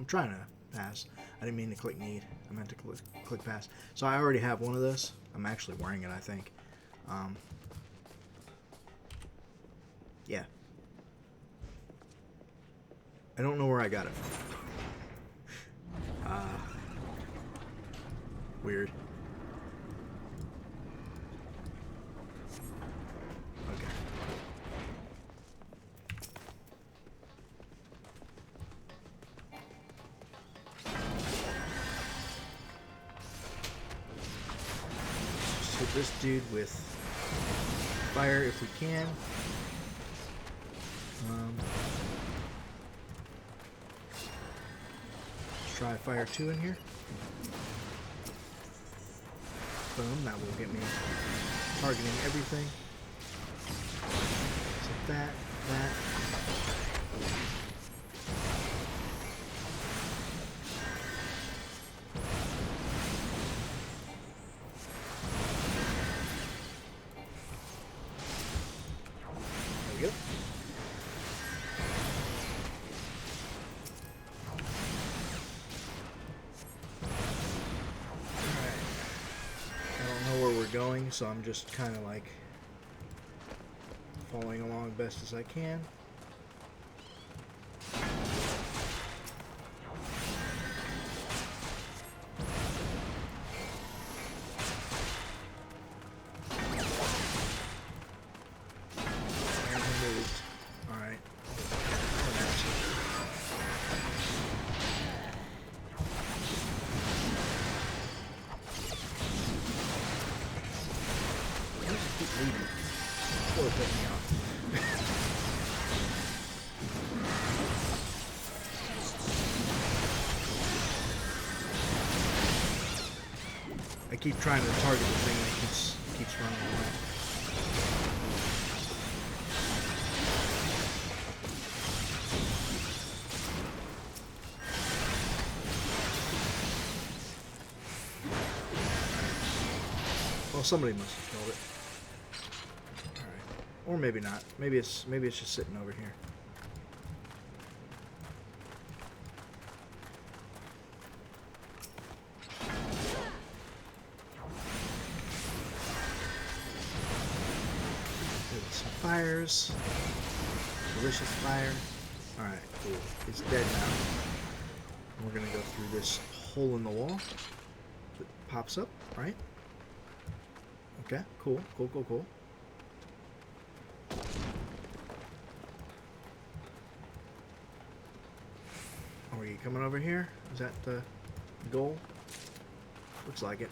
I'm trying to pass. I didn't mean to click need. I meant to click pass. So I already have one of this. I'm actually wearing it, I think. Yeah. I don't know where I got it from. Weird. Okay. Just hit this dude with fire if we can. Let's try fire 2 in here. Boom, that will get me targeting everything. So that. There we go. Going, so I'm just kind of like following along best as I can. All right. I keep trying to target the thing and it keeps running away. Well, somebody must have killed it. Alright. Or maybe not. Maybe it's just sitting over here. Some fires. Delicious fire. Alright, cool. It's dead now. We're gonna go through this hole in the wall that pops up, right? Okay, cool. Are we coming over here? Is that the goal? Looks like it.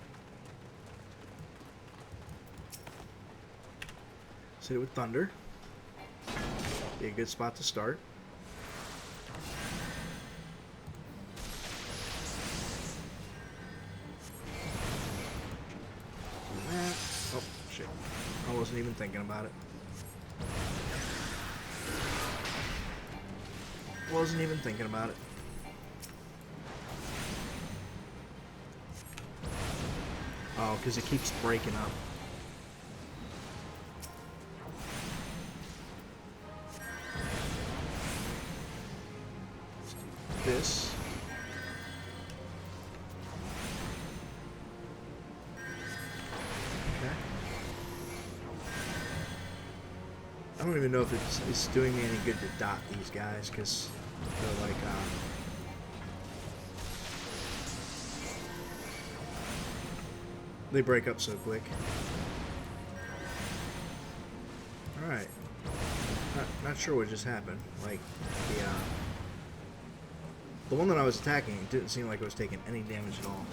Hit it with thunder. Be a good spot to start. Oh, shit. I wasn't even thinking about it. Wasn't even thinking about it. Oh, because it keeps breaking up. This. Okay. I don't even know if it's doing me any good to dot these guys, because they're like, they break up so quick. Alright. Not sure what just happened. Like, the one that I was attacking didn't seem like it was taking any damage at all.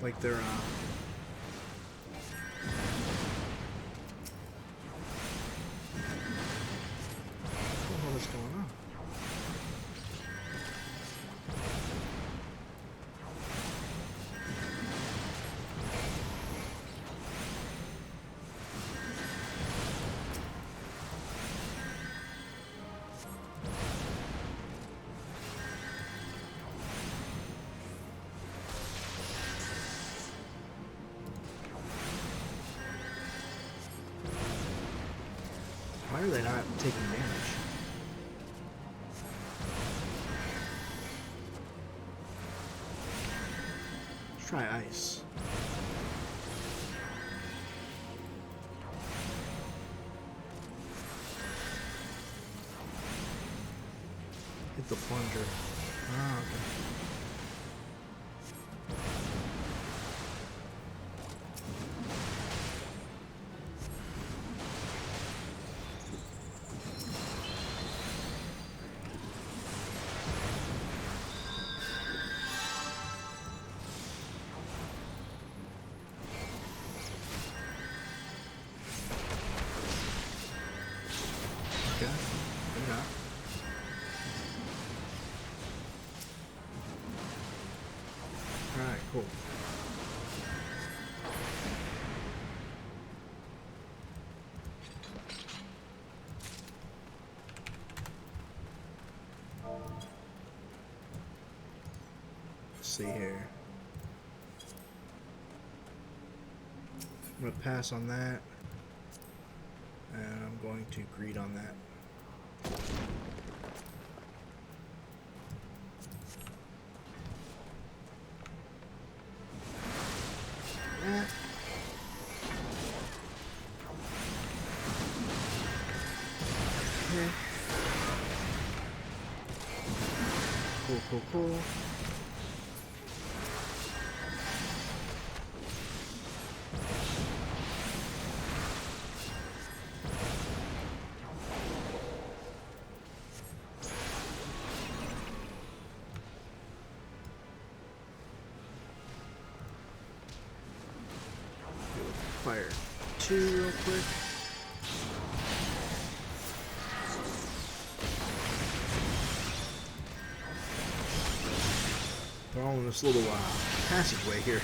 Like they're, what the hell is going on? Why are they not taking damage? Let's try ice. Hit the plunger. Oh, okay. Okay. Maybe not. Alright, cool. Let's see here. I'm going to pass on that. And I'm going to greed on that. Okay. Cool, cool, cool. Fire 2 real quick. We're all in this little passageway here.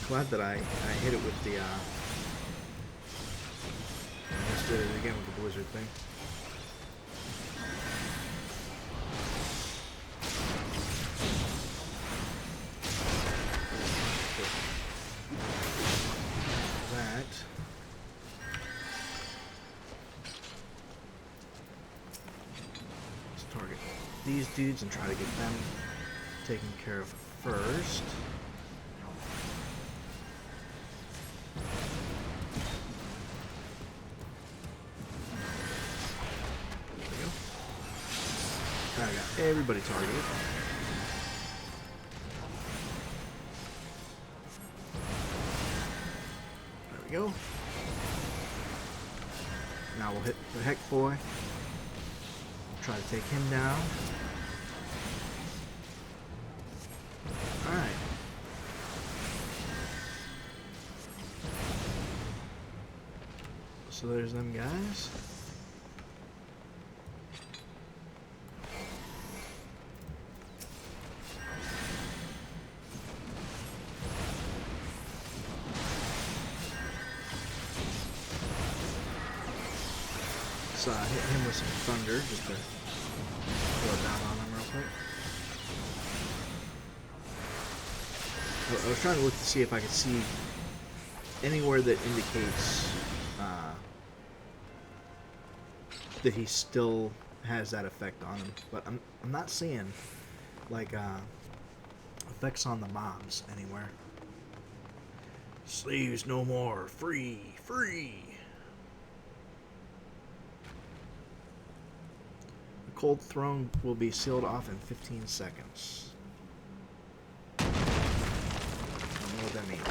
Glad that I hit it with the I just did it again with the blizzard thing. Target these dudes and try to get them taken care of first. There we go. I got everybody targeted. There we go. Now we'll hit the heck boy. Try to take him down. Alright. So there's them guys. So I hit him with some thunder just to throw it down on him real quick. I was trying to look to see if I could see anywhere that indicates that he still has that effect on him, but I'm not seeing like effects on the mobs anywhere. Slaves no more, free, free. The cold throne will be sealed off in 15 seconds. I don't know what that means.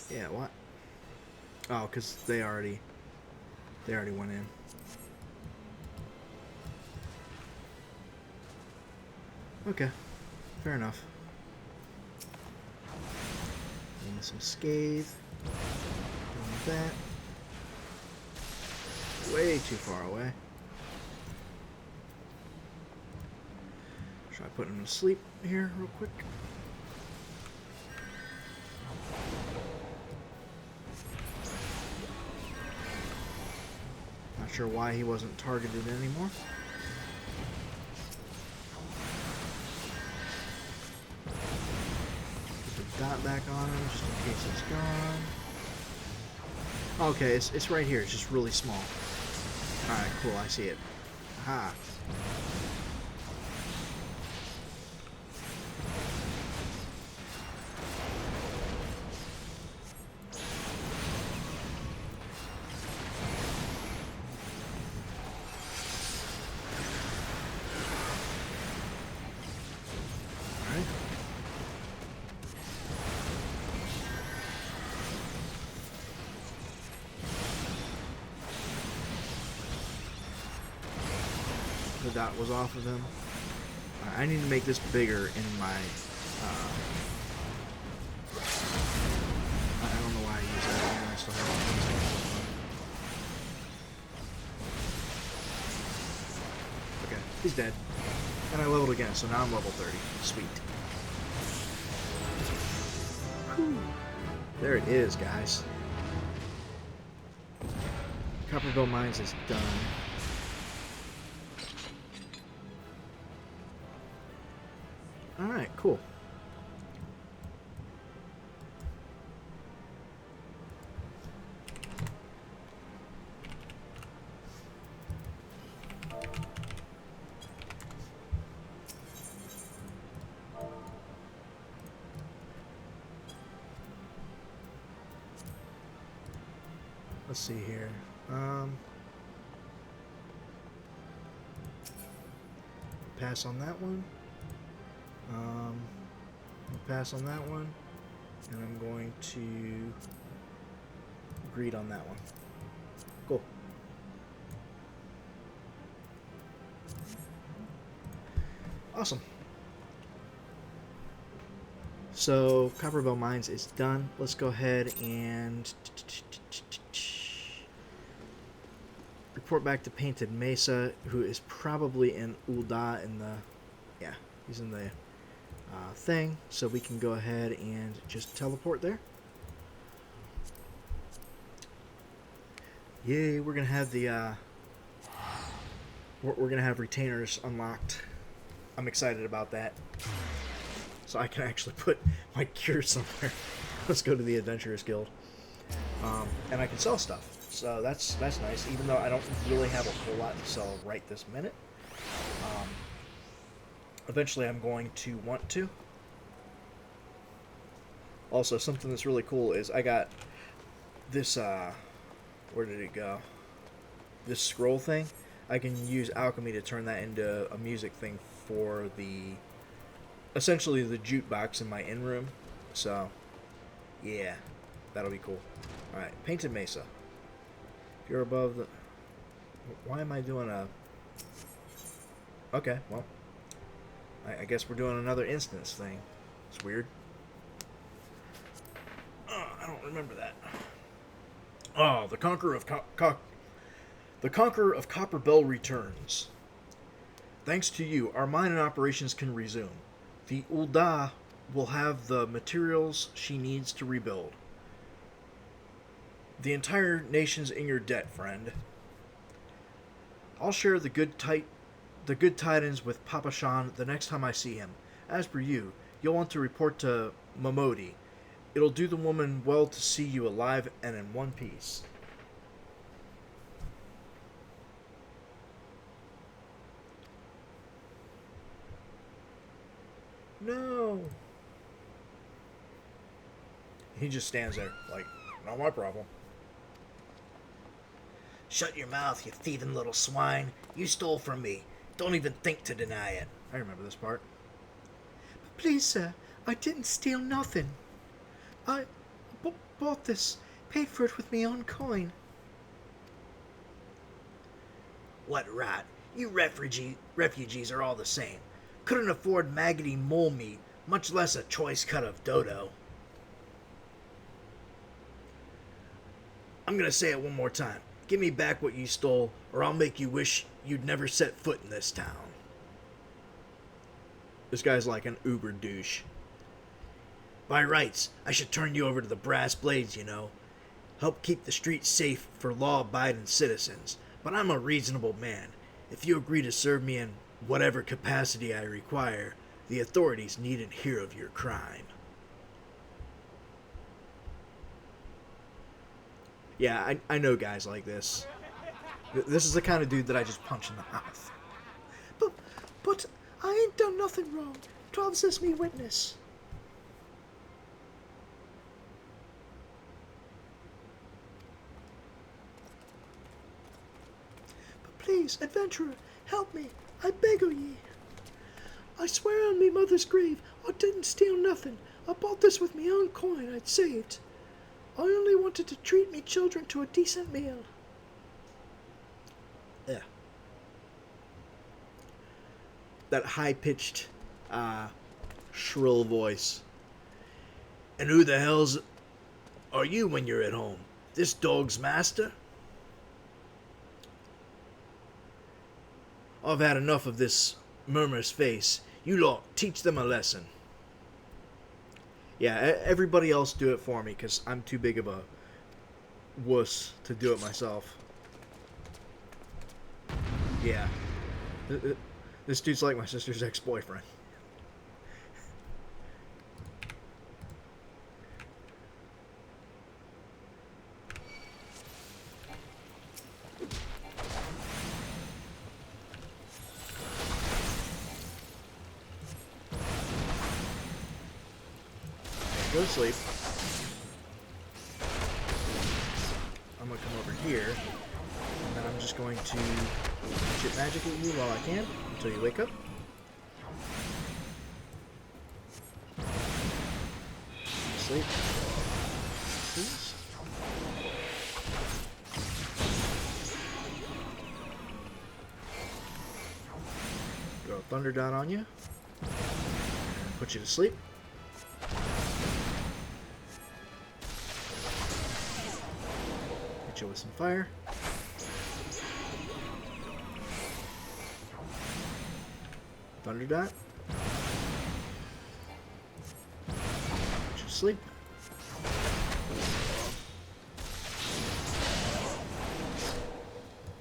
Yeah, what? Oh, because they already went in. Okay, fair enough. And some scathe. Doing that. Way too far away. Try putting him to sleep here real quick. Not sure why he wasn't targeted anymore. just in case it's gone. Okay, it's right here. It's just really small. Alright, cool. I see it. Aha. The dot was off of him. I need to make this bigger in my... I don't know why I use that. I still have it. Okay, he's dead. And I leveled again, so now I'm level 30. Sweet. Whew. There it is, guys. Copperbell Mines is done. Alright, cool. Let's see here. Pass on that one. Pass on that one, and I'm going to greed on that one. Cool. Awesome. So Copperbell Mines is done. Let's go ahead and report back to Painted Mesa, who is probably in Ul'dah in the... Yeah, he's in the thing, so we can go ahead and just teleport there. Yay, we're gonna have the we're gonna have retainers unlocked. I'm excited about that, so I can actually put my gear somewhere. Let's go to the Adventurers Guild, and I can sell stuff, so that's nice, even though I don't really have a whole lot to sell right this minute. Eventually I'm going to want to. Also, something that's really cool is I got this, where did it go? This scroll thing. I can use alchemy to turn that into a music thing for the, essentially the jukebox in my in-room. So, yeah, that'll be cool. Alright, Painted Mesa. If you're above the... Why am I doing a... Okay, well, I guess we're doing another instance thing. It's weird. I don't remember that. Oh, the Conqueror of the Conqueror of Copperbell returns. Thanks to you, our mining operations can resume. The Ul'dah will have the materials she needs to rebuild. The entire nation's in your debt, friend. I'll share the good tidings with Papa Shan the next time I see him. As for you, you'll want to report to Momodi. It'll do the woman well to see you alive and in one piece. No. He just stands there like, not my problem. Shut your mouth, you thieving little swine. You stole from me. Don't even think to deny it. I remember this part. But please, sir, I didn't steal nothing. I bought this, paid for it with my own coin. What rot? You refugees are all the same. Couldn't afford maggoty mole meat, much less a choice cut of dodo. I'm gonna say it one more time. Give me back what you stole, or I'll make you wish you'd never set foot in this town. This guy's like an uber douche. By rights, I should turn you over to the brass blades, you know. Help keep the streets safe for law-abiding citizens. But I'm a reasonable man. If you agree to serve me in whatever capacity I require, the authorities needn't hear of your crime. Yeah, I know guys like this. This is the kind of dude that I just punch in the mouth. But, but I ain't done nothing wrong. Travis me witness. But please, adventurer, help me. I beg of ye. I swear on me mother's grave, I didn't steal nothing. I bought this with me own coin I'd saved. I only wanted to treat me children to a decent meal. Yeah. That high-pitched, shrill voice. And who the hell's are you when you're at home? This dog's master? I've had enough of this murmurous face. You lot, teach them a lesson. Yeah, everybody else do it for me, because I'm too big of a wuss to do it myself. Yeah. This dude's like my sister's ex-boyfriend. Go to sleep. I'm gonna come over here, and then I'm just going to shoot magic at you while I can until you wake up. Sleep. Please. Throw a thunder dot on you. Put you to sleep. With some fire. Thunder dot. Put you to sleep.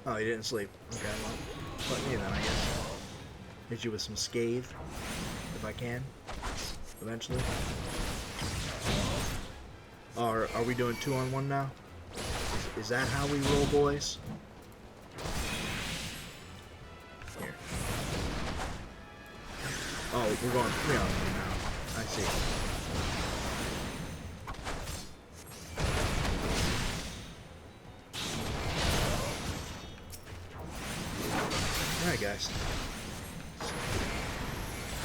Oh, you didn't sleep. Okay, well, let me then, I guess. Hit you with some scathe, if I can, eventually. Are we doing 2-on-1 now? Is that how we roll, boys? Here. Oh, we're going 3-on-1 now. I see. Alright, guys.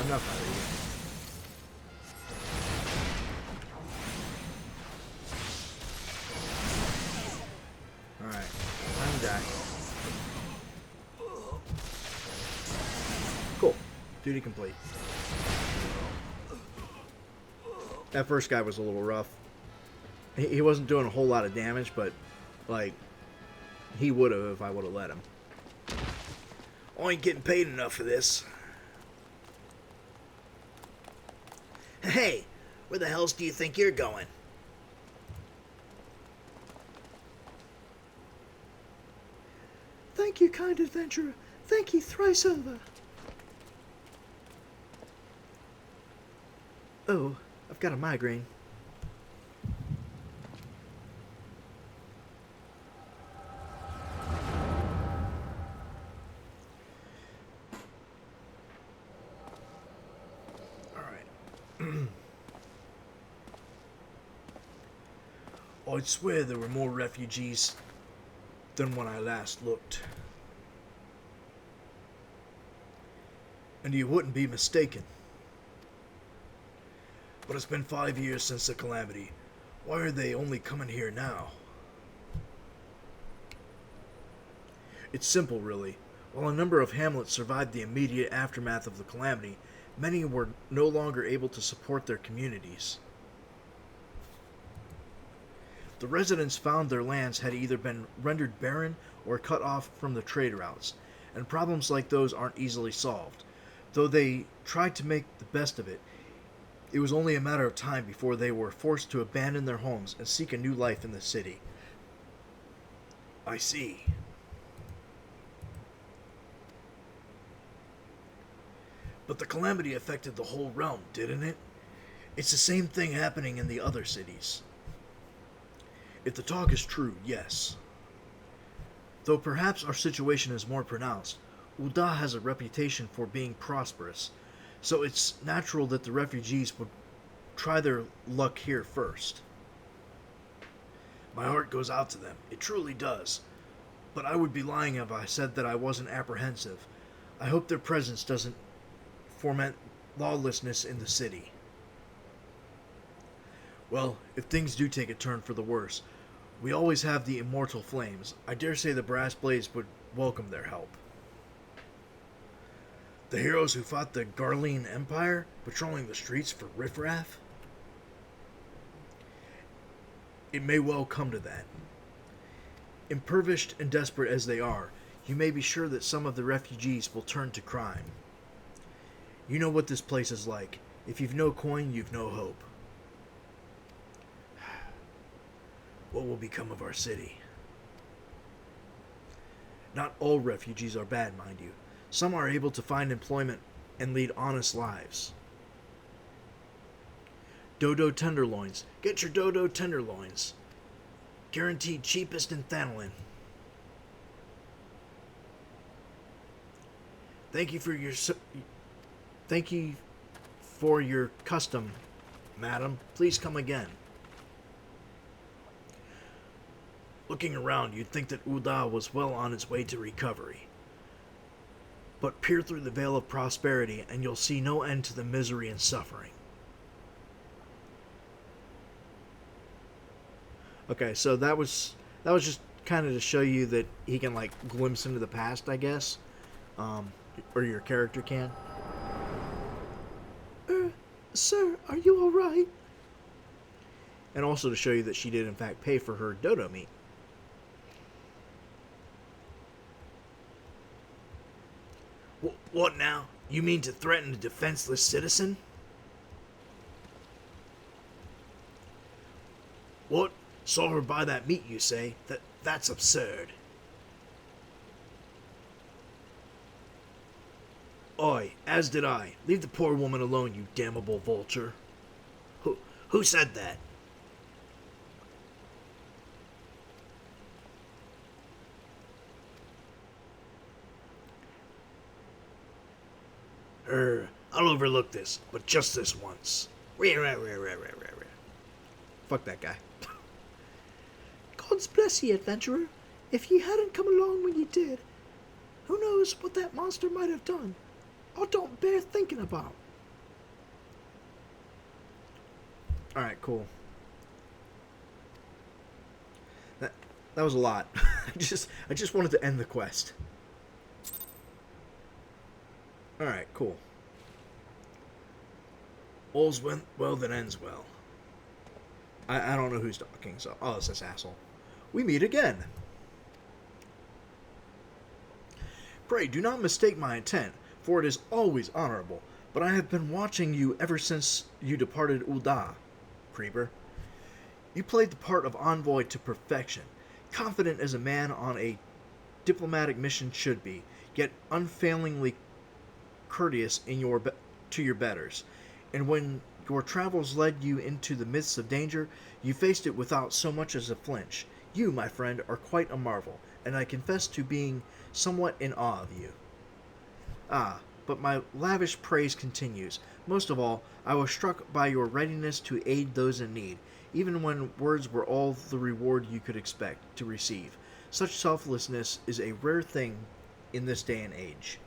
Enough out of you. Cool. Duty complete. That first guy was a little rough. He wasn't doing a whole lot of damage, but, like, he would have if I would have let him. I ain't getting paid enough for this. Hey, where the hells do you think you're going? Thank you, kind adventurer. Thank you thrice over. Oh, I've got a migraine. Alright. I'd swear there were more refugees than when I last looked. And you wouldn't be mistaken. But it's been 5 years since the calamity. Why are they only coming here now? It's simple, really. While a number of hamlets survived the immediate aftermath of the calamity, many were no longer able to support their communities. The residents found their lands had either been rendered barren or cut off from the trade routes, and problems like those aren't easily solved. Though they tried to make the best of it, it was only a matter of time before they were forced to abandon their homes and seek a new life in the city. I see. But the calamity affected the whole realm, didn't it? It's the same thing happening in the other cities. If the talk is true, yes. Though perhaps our situation is more pronounced, Ul'dah has a reputation for being prosperous, so it's natural that the refugees would try their luck here first. My heart goes out to them, it truly does. But I would be lying if I said that I wasn't apprehensive. I hope their presence doesn't foment lawlessness in the city. Well, if things do take a turn for the worse, we always have the immortal flames. I dare say the brass blades would welcome their help. The heroes who fought the Garlean Empire, patrolling the streets for riffraff? It may well come to that. Impoverished and desperate as they are, you may be sure that some of the refugees will turn to crime. You know what this place is like. If you've no coin, you've no hope. What will become of our city? Not all refugees are bad, mind you. Some are able to find employment and lead honest lives. Dodo tenderloins. Get your Dodo tenderloins. Guaranteed cheapest in Thanolin. Thank you for your custom, madam. Please come again. Looking around, you'd think that Ul'dah was well on its way to recovery. But peer through the veil of prosperity, and you'll see no end to the misery and suffering. Okay, so that was just kind of to show you that he can like glimpse into the past, I guess, or your character can. Sir, are you all right? And also to show you that she did in fact pay for her dodo meat. What now? You mean to threaten a defenseless citizen? What? Saw her buy that meat, you say? That's absurd. Oi, as did I. Leave the poor woman alone, you damnable vulture. Who said that? I'll overlook this, but just this once. Fuck that guy. God's bless ye, adventurer. If ye hadn't come along when ye did, who knows what that monster might have done? I don't bear thinking about. Alright, cool. That was a lot. I just wanted to end the quest. Alright, cool. All's well that ends well. I don't know who's talking, so... Oh, it's this asshole. We meet again. Pray, do not mistake my intent, for it is always honorable, but I have been watching you ever since you departed Ul'dah, Creeper. You played the part of envoy to perfection, confident as a man on a diplomatic mission should be, yet unfailingly courteous in to your betters, and when your travels led you into the midst of danger, you faced it without so much as a flinch. You, my friend, are quite a marvel, and I confess to being somewhat in awe of you. Ah, but my lavish praise continues. Most of all, I was struck by your readiness to aid those in need, even when words were all the reward you could expect to receive. Such selflessness is a rare thing in this day and age.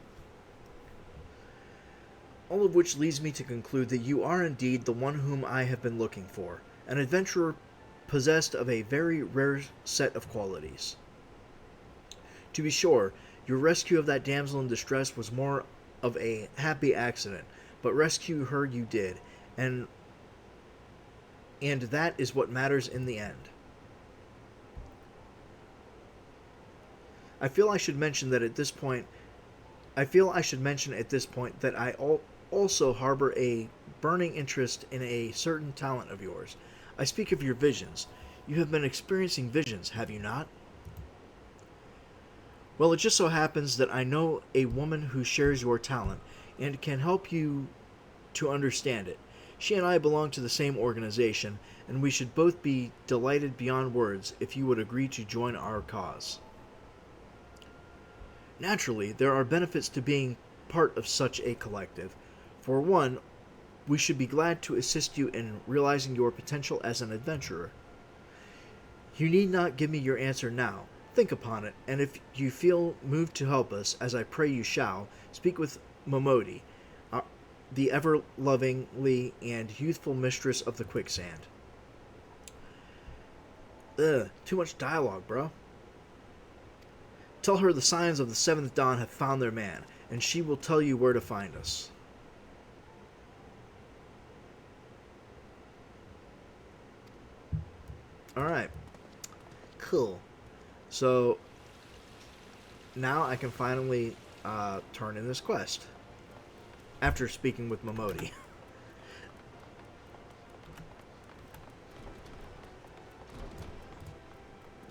All of which leads me to conclude that you are indeed the one whom I have been looking for, an adventurer possessed of a very rare set of qualities. To be sure, your rescue of that damsel in distress was more of a happy accident, but rescue her you did, and that is what matters in the end. I feel I should mention at this point that I also harbor a burning interest in a certain talent of yours. I speak of your visions. You have been experiencing visions, have you not? Well, it just so happens that I know a woman who shares your talent and can help you to understand it. She and I belong to the same organization, and we should both be delighted beyond words if you would agree to join our cause. Naturally, there are benefits to being part of such a collective. For one, we should be glad to assist you in realizing your potential as an adventurer. You need not give me your answer now. Think upon it, and if you feel moved to help us, as I pray you shall, speak with Momodi, the ever-lovingly and youthful mistress of the quicksand. Ugh, too much dialogue, bro. Tell her the signs of the seventh dawn have found their man, and she will tell you where to find us. Alright. Cool. So, now I can finally turn in this quest. After speaking with Momodi.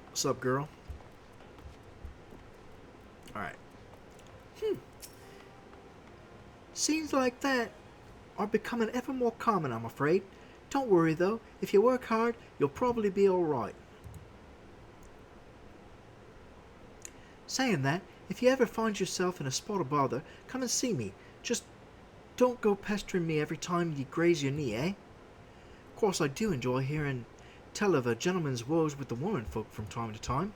What's up, girl? Alright. Scenes like that are becoming ever more common, I'm afraid. Don't worry, though. If you work hard, you'll probably be alright. Saying that, if you ever find yourself in a spot of bother, come and see me. Just don't go pestering me every time you graze your knee, eh? Of course, I do enjoy hearing tell of a gentleman's woes with the woman folk from time to time.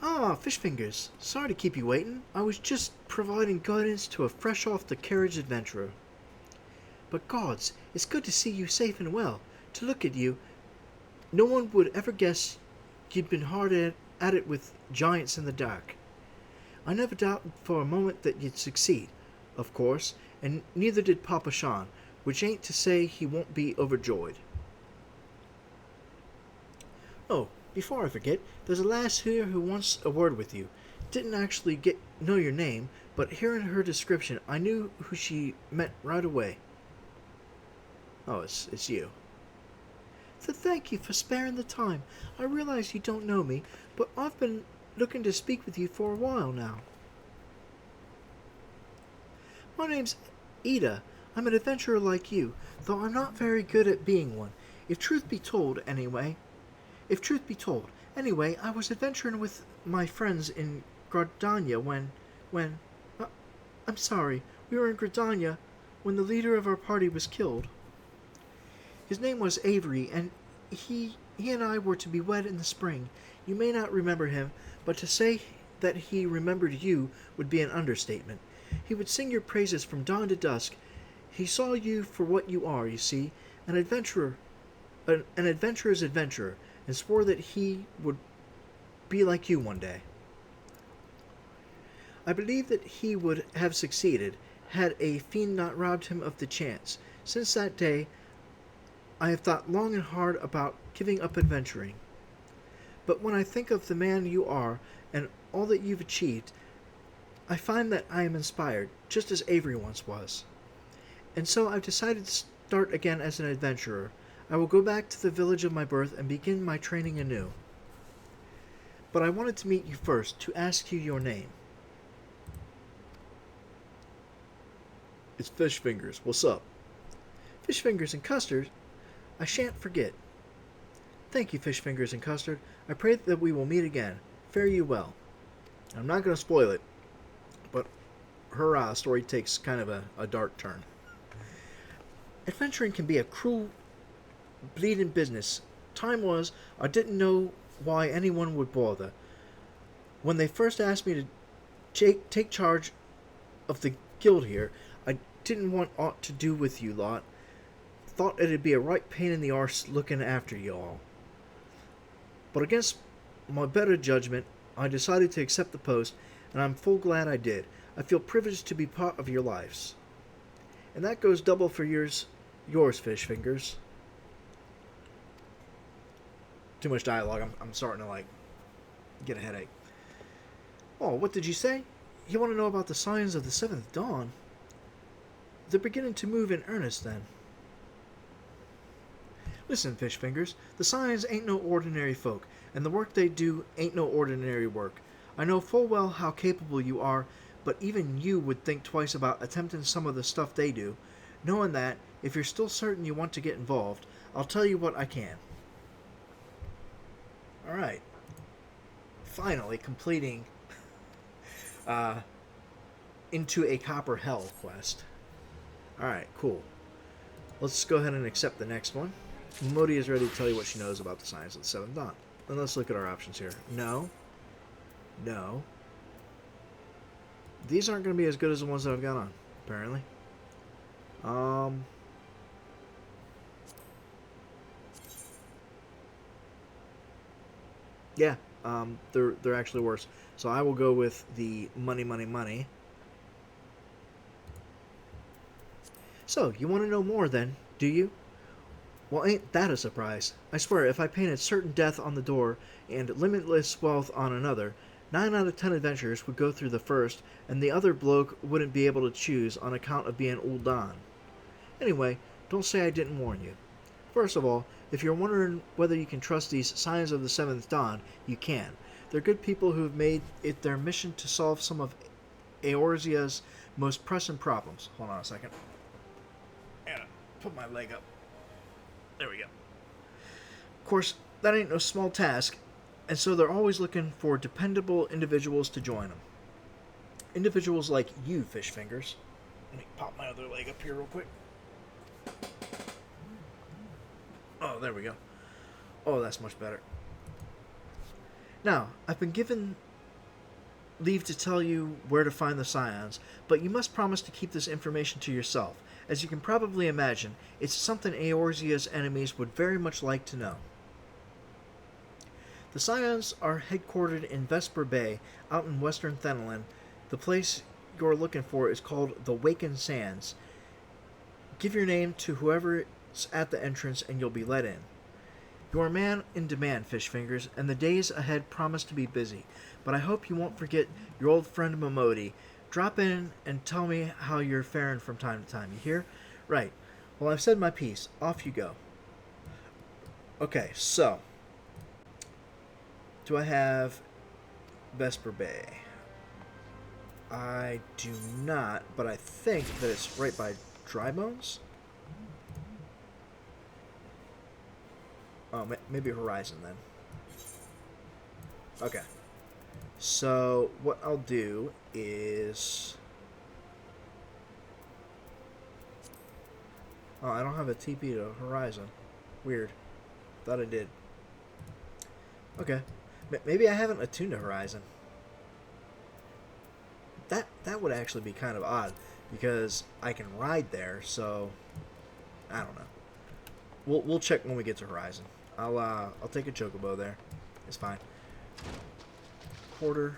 Ah, Fishfingers. Sorry to keep you waiting. I was just providing guidance to a fresh-off-the-carriage adventurer. But gods, it's good to see you safe and well. To look at you, no one would ever guess you'd been hard at it with giants in the dark. I never doubted for a moment that you'd succeed, of course, and neither did Papa Sean, which ain't to say he won't be overjoyed. Oh, before I forget, there's a lass here who wants a word with you. Didn't actually know your name, but hearing her description, I knew who she meant right away. Oh, it's you. Thank you for sparing the time. I realize you don't know me, but I've been looking to speak with you for a while now. My name's Ida. I'm an adventurer like you, though I'm not very good at being one. If truth be told, anyway, I was adventuring with my friends in Gradania when... I'm sorry, we were in Gradania when the leader of our party was killed. His name was Avery, and he and I were to be wed in the spring. You may not remember him, but to say that he remembered you would be an understatement. He would sing your praises from dawn to dusk. He saw you for what you are, you see, an adventurer, an adventurer's adventurer, and swore that he would be like you one day. I believe that he would have succeeded, had a fiend not robbed him of the chance. Since that day, I have thought long and hard about giving up adventuring. But when I think of the man you are, and all that you've achieved, I find that I am inspired, just as Avery once was. And so I've decided to start again as an adventurer. I will go back to the village of my birth and begin my training anew. But I wanted to meet you first, to ask you your name. It's Fishfingers. What's up? Fishfingers and Custard? I shan't forget. Thank you, Fishfingers and Custard. I pray that we will meet again. Fare you well. I'm not going to spoil it, but her story takes kind of a dark turn. Adventuring can be a cruel, bleeding business. Time was, I didn't know why anyone would bother. When they first asked me to take charge of the guild here, I didn't want aught to do with you lot. Thought it'd be a right pain in the arse looking after you all. But against my better judgment, I decided to accept the post, and I'm full glad I did. I feel privileged to be part of your lives. And that goes double for yours, Fishfingers. Too much dialogue. I'm starting to, get a headache. Oh, what did you say? You want to know about the signs of the seventh dawn? They're beginning to move in earnest, then. Listen, Fishfingers, the Scions ain't no ordinary folk, and the work they do ain't no ordinary work. I know full well how capable you are, but even you would think twice about attempting some of the stuff they do. Knowing that, if you're still certain you want to get involved, I'll tell you what I can. Alright. Finally completing Into a Copperbell quest. Alright, cool. Let's go ahead and accept the next one. Modi is ready to tell you what she knows about the science of the Seventh Dawn. And let's look at our options here. No. No. These aren't going to be as good as the ones that I've got on, apparently. Yeah, they're actually worse. So I will go with the money, money, money. So, you want to know more then, do you? Well, ain't that a surprise? I swear, if I painted certain death on the door and limitless wealth on another, 9 out of 10 adventurers would go through the first, and the other bloke wouldn't be able to choose on account of being old Don. Anyway, don't say I didn't warn you. First of all, if you're wondering whether you can trust these Signs of the Seventh Dawn, you can. They're good people who have made it their mission to solve some of Eorzea's most pressing problems. Hold on a second. I gotta put my leg up. There we go. Of course, that ain't no small task, and so they're always looking for dependable individuals to join them. Individuals like you, Fish Fingers. Let me pop my other leg up here real quick. Oh, there we go. Oh, that's much better. Now, I've been given leave to tell you where to find the Scions, but you must promise to keep this information to yourself. As you can probably imagine, it's something Eorzea's enemies would very much like to know. The Scions are headquartered in Vesper Bay, out in western Thanalan. The place you're looking for is called the Waken Sands. Give your name to whoever's at the entrance and you'll be let in. You're a man in demand, Fish Fingers, and the days ahead promise to be busy, but I hope you won't forget your old friend Momodi. Drop in and tell me how you're faring from time to time, you hear? Right. Well, I've said my piece. Off you go. Okay, so. Do I have Vesper Bay? I do not, but I think that it's right by Dry Bones? Oh, maybe Horizon then. Okay. So, what I'll do is... Oh, I don't have a TP to Horizon. Weird. Thought I did. Okay. Maybe I haven't attuned to Horizon. That would actually be kind of odd, because I can ride there, so... I don't know. We'll check when we get to Horizon. I'll take a chocobo there. It's fine. Quarter.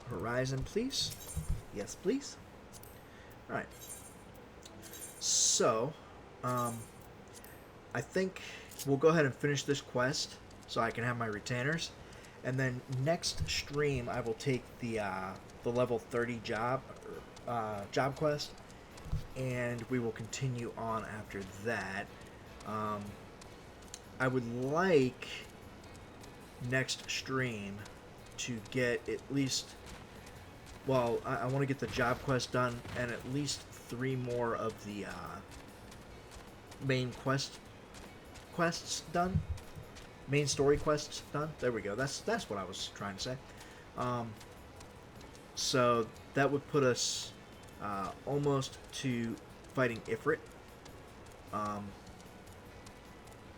Horizon, please. Yes, please. Alright. So, I think we'll go ahead and finish this quest so I can have my retainers. And then next stream, I will take the level 30 job quest, and we will continue on after that. I would like next stream to get at least, well, I want to get the job quest done and at least 3 more of the main quests done. Main story quests done. There we go. That's what I was trying to say. So that would put us almost to fighting Ifrit.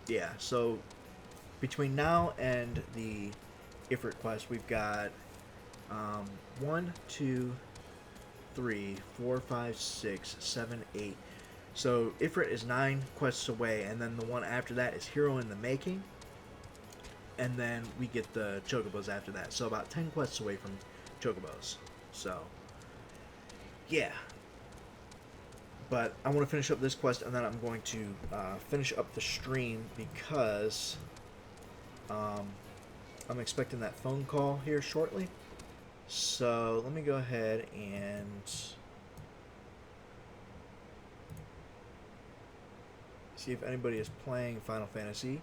Yeah, so between now and the Ifrit quest, we've got 1, 2, 3, 4, 5, 6, 7, 8. So Ifrit is 9 quests away, and then the one after that is Hero in the Making. And then we get the Chocobos after that. So about 10 quests away from Chocobos. So, yeah. But I want to finish up this quest, and then I'm going to finish up the stream because I'm expecting that phone call here shortly. So let me go ahead and see if anybody is playing Final Fantasy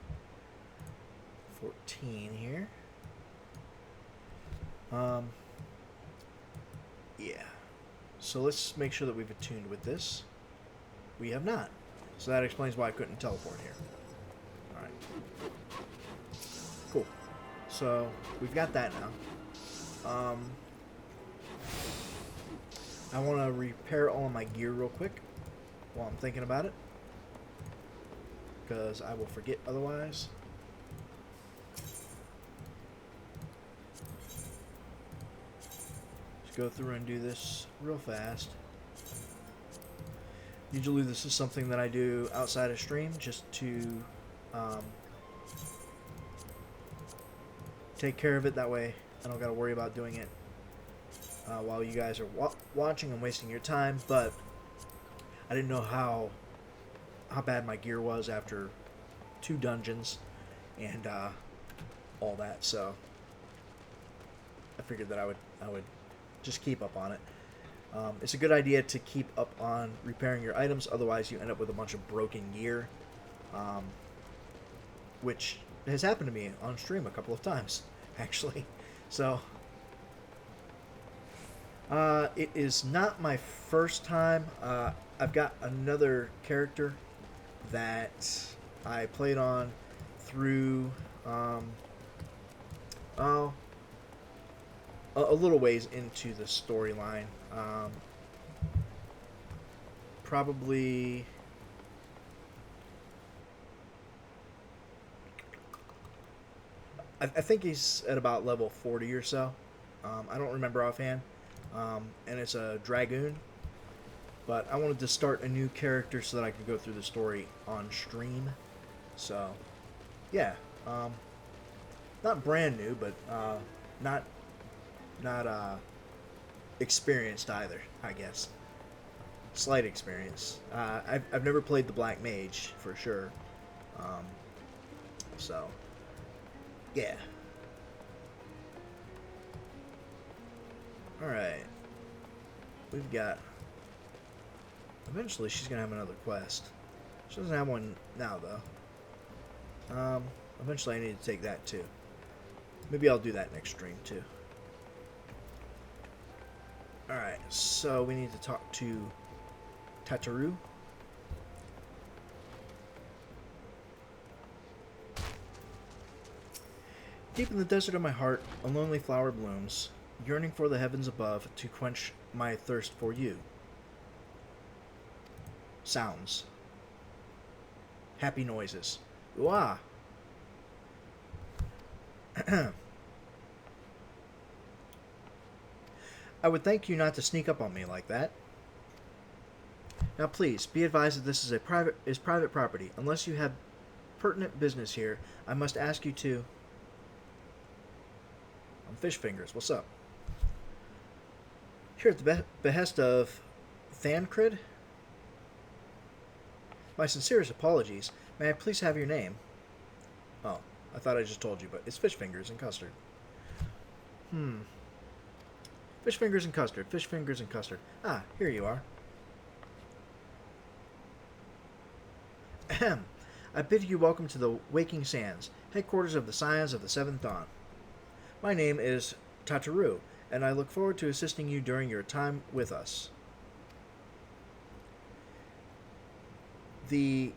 14 here. Yeah. So let's make sure that we've attuned with this. We have not. So that explains why I couldn't teleport here. Alright. Cool. So we've got that now. I want to repair all of my gear real quick while I'm thinking about it, because I will forget otherwise. Just go through and do this real fast. Usually this is something that I do outside of stream just to take care of it. That way I don't got to worry about doing it while you guys are watching and wasting your time. But I didn't know how bad my gear was after 2 dungeons and all that, so I figured that I would just keep up on it. It's a good idea to keep up on repairing your items, otherwise you end up with a bunch of broken gear, which has happened to me on stream a couple of times, actually. So, it is not my first time. I've got another character that I played on through, a little ways into the storyline. Probably I think he's at about level 40 or so. I don't remember offhand. And it's a dragoon. But I wanted to start a new character so that I could go through the story on stream. So, yeah. Not brand new, but not experienced either, I guess. Slight experience. I've never played the Black Mage, for sure. So, yeah. Alright. We've got... Eventually she's going to have another quest. She doesn't have one now, though. Eventually I need to take that, too. Maybe I'll do that next stream, too. Alright, so we need to talk to Tataru. Deep in the desert of my heart, a lonely flower blooms, yearning for the heavens above to quench my thirst for you. Sounds. Happy noises. Ooh-ah. I would thank you not to sneak up on me like that. Now please, be advised that this is private property. Unless you have pertinent business here, I must ask you to... I'm Fish Fingers, what's up? Here at the behest of Thancred? My sincerest apologies. May I please have your name? Oh, I thought I just told you, but it's Fish Fingers and Custard. Fish Fingers and Custard. Fish Fingers and Custard. Ah, here you are. Ahem. I bid you welcome to the Waking Sands, headquarters of the Scions of the Seventh Dawn. My name is Tataru, and I look forward to assisting you during your time with us. The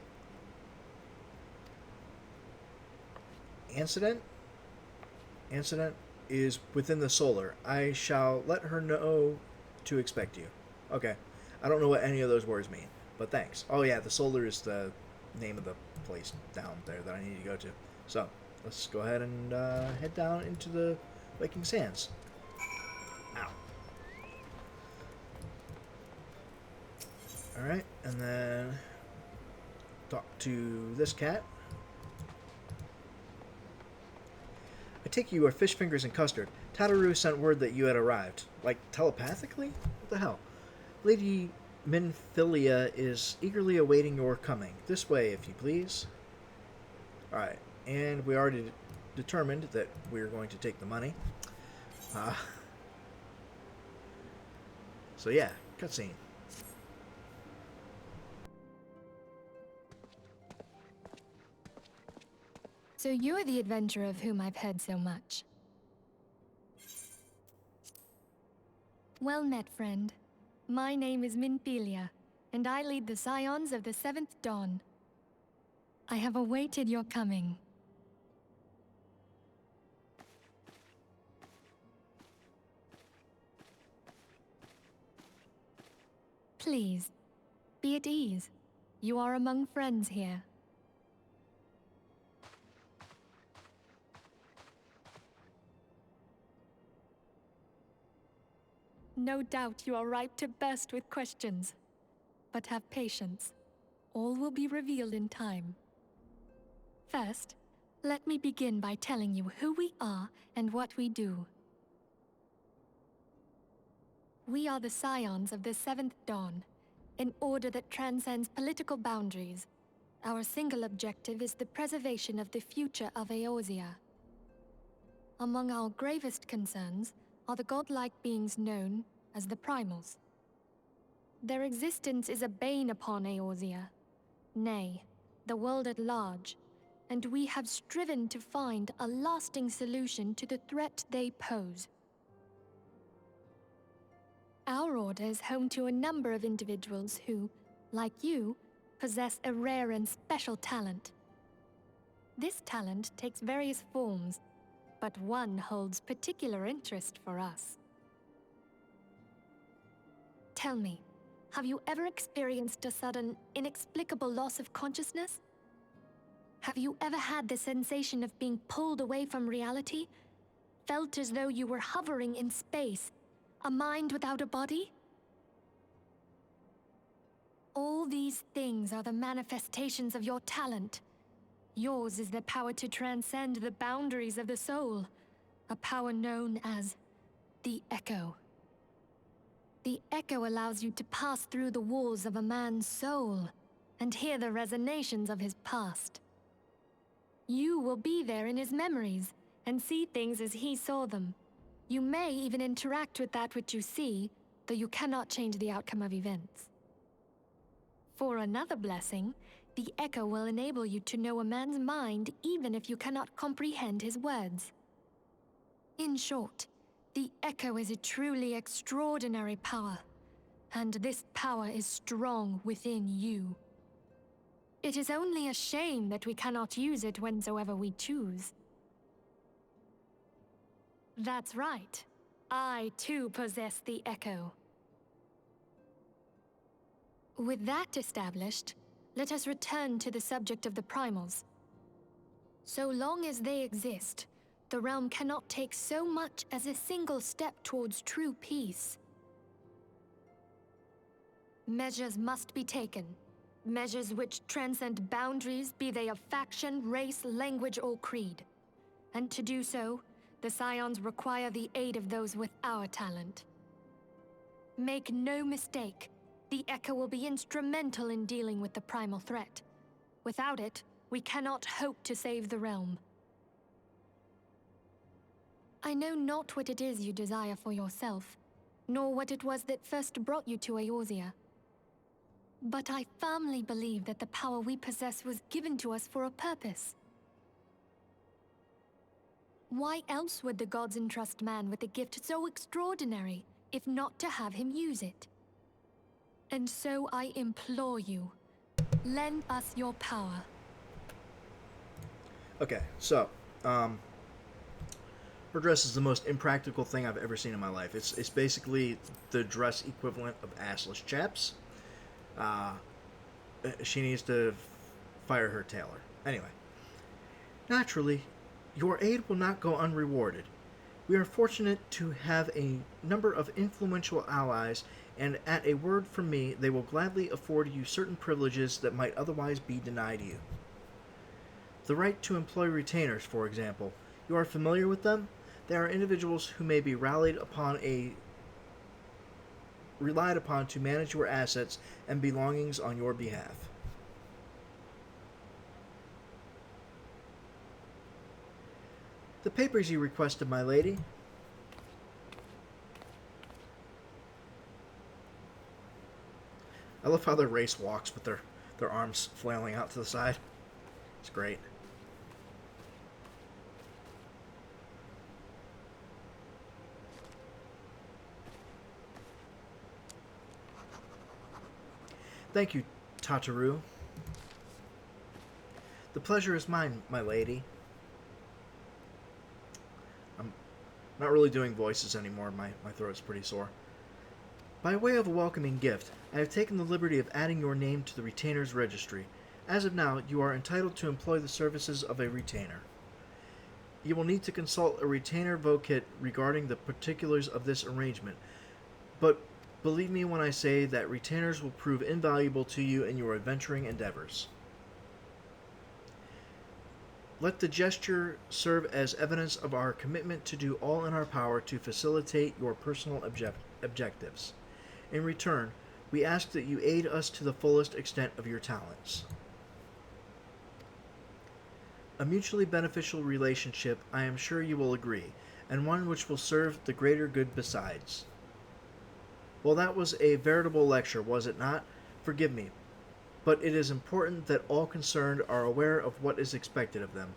incident is within the solar. I shall let her know to expect you. Okay. I don't know what any of those words mean, but thanks. Oh yeah, the solar is the name of the place down there that I need to go to. So, let's go ahead and head down into the Waking Sands. Ow. Alright, and then talk to this cat. I take you are Fish Fingers and Custard. Tataru sent word that you had arrived. Like, telepathically? What the hell? Lady Minfilia is eagerly awaiting your coming. This way, if you please. Alright, and we already determined that we're going to take the money. So yeah, cutscene. So you are the adventurer of whom I've heard so much. Well met, friend. My name is Minthelia, and I lead the Scions of the Seventh Dawn. I have awaited your coming. Please, be at ease. You are among friends here. No doubt you are ripe to burst with questions. But have patience. All will be revealed in time. First, let me begin by telling you who we are and what we do. We are the Scions of the Seventh Dawn, an order that transcends political boundaries. Our single objective is the preservation of the future of Eorzea. Among our gravest concerns are the godlike beings known as the Primals. Their existence is a bane upon Eorzea, nay, the world at large, and we have striven to find a lasting solution to the threat they pose. Our order is home to a number of individuals who, like you, possess a rare and special talent. This talent takes various forms, but one holds particular interest for us. Tell me, have you ever experienced a sudden, inexplicable loss of consciousness? Have you ever had the sensation of being pulled away from reality? Felt as though you were hovering in space, a mind without a body? All these things are the manifestations of your talent. Yours is the power to transcend the boundaries of the soul, a power known as the Echo. The Echo allows you to pass through the walls of a man's soul and hear the resonations of his past. You will be there in his memories and see things as he saw them. You may even interact with that which you see, though you cannot change the outcome of events. For another blessing, the Echo will enable you to know a man's mind even if you cannot comprehend his words. In short, the Echo is a truly extraordinary power, and this power is strong within you. It is only a shame that we cannot use it whensoever we choose. That's right. I too possess the Echo. With that established, let us return to the subject of the Primals. So long as they exist, the realm cannot take so much as a single step towards true peace. Measures must be taken. Measures which transcend boundaries, be they of faction, race, language, or creed. And to do so, the Scions require the aid of those with our talent. Make no mistake, the Echo will be instrumental in dealing with the primal threat. Without it, we cannot hope to save the realm. I know not what it is you desire for yourself, nor what it was that first brought you to Eorzea. But I firmly believe that the power we possess was given to us for a purpose. Why else would the gods entrust man with a gift so extraordinary, if not to have him use it? And so I implore you, lend us your power. Okay, so, her dress is the most impractical thing I've ever seen in my life. It's basically the dress equivalent of assless chaps. She needs to fire her tailor. Anyway, naturally, your aid will not go unrewarded. We are fortunate to have a number of influential allies, and at a word from me, they will gladly afford you certain privileges that might otherwise be denied you. The right to employ retainers, for example. You are familiar with them? They are individuals who may be relied upon to manage your assets and belongings on your behalf. The papers you requested, my lady. I love how their race walks with their arms flailing out to the side. It's great. Thank you, Tataru. The pleasure is mine, my lady. I'm not really doing voices anymore. My throat's pretty sore. By way of a welcoming gift, I have taken the liberty of adding your name to the retainer's registry. As of now, you are entitled to employ the services of a retainer. You will need to consult a retainer vocate regarding the particulars of this arrangement, but believe me when I say that retainers will prove invaluable to you in your adventuring endeavors. Let the gesture serve as evidence of our commitment to do all in our power to facilitate your personal objectives. In return, we ask that you aid us to the fullest extent of your talents. A mutually beneficial relationship, I am sure you will agree, and one which will serve the greater good besides. Well, that was a veritable lecture, was it not? Forgive me, but it is important that all concerned are aware of what is expected of them.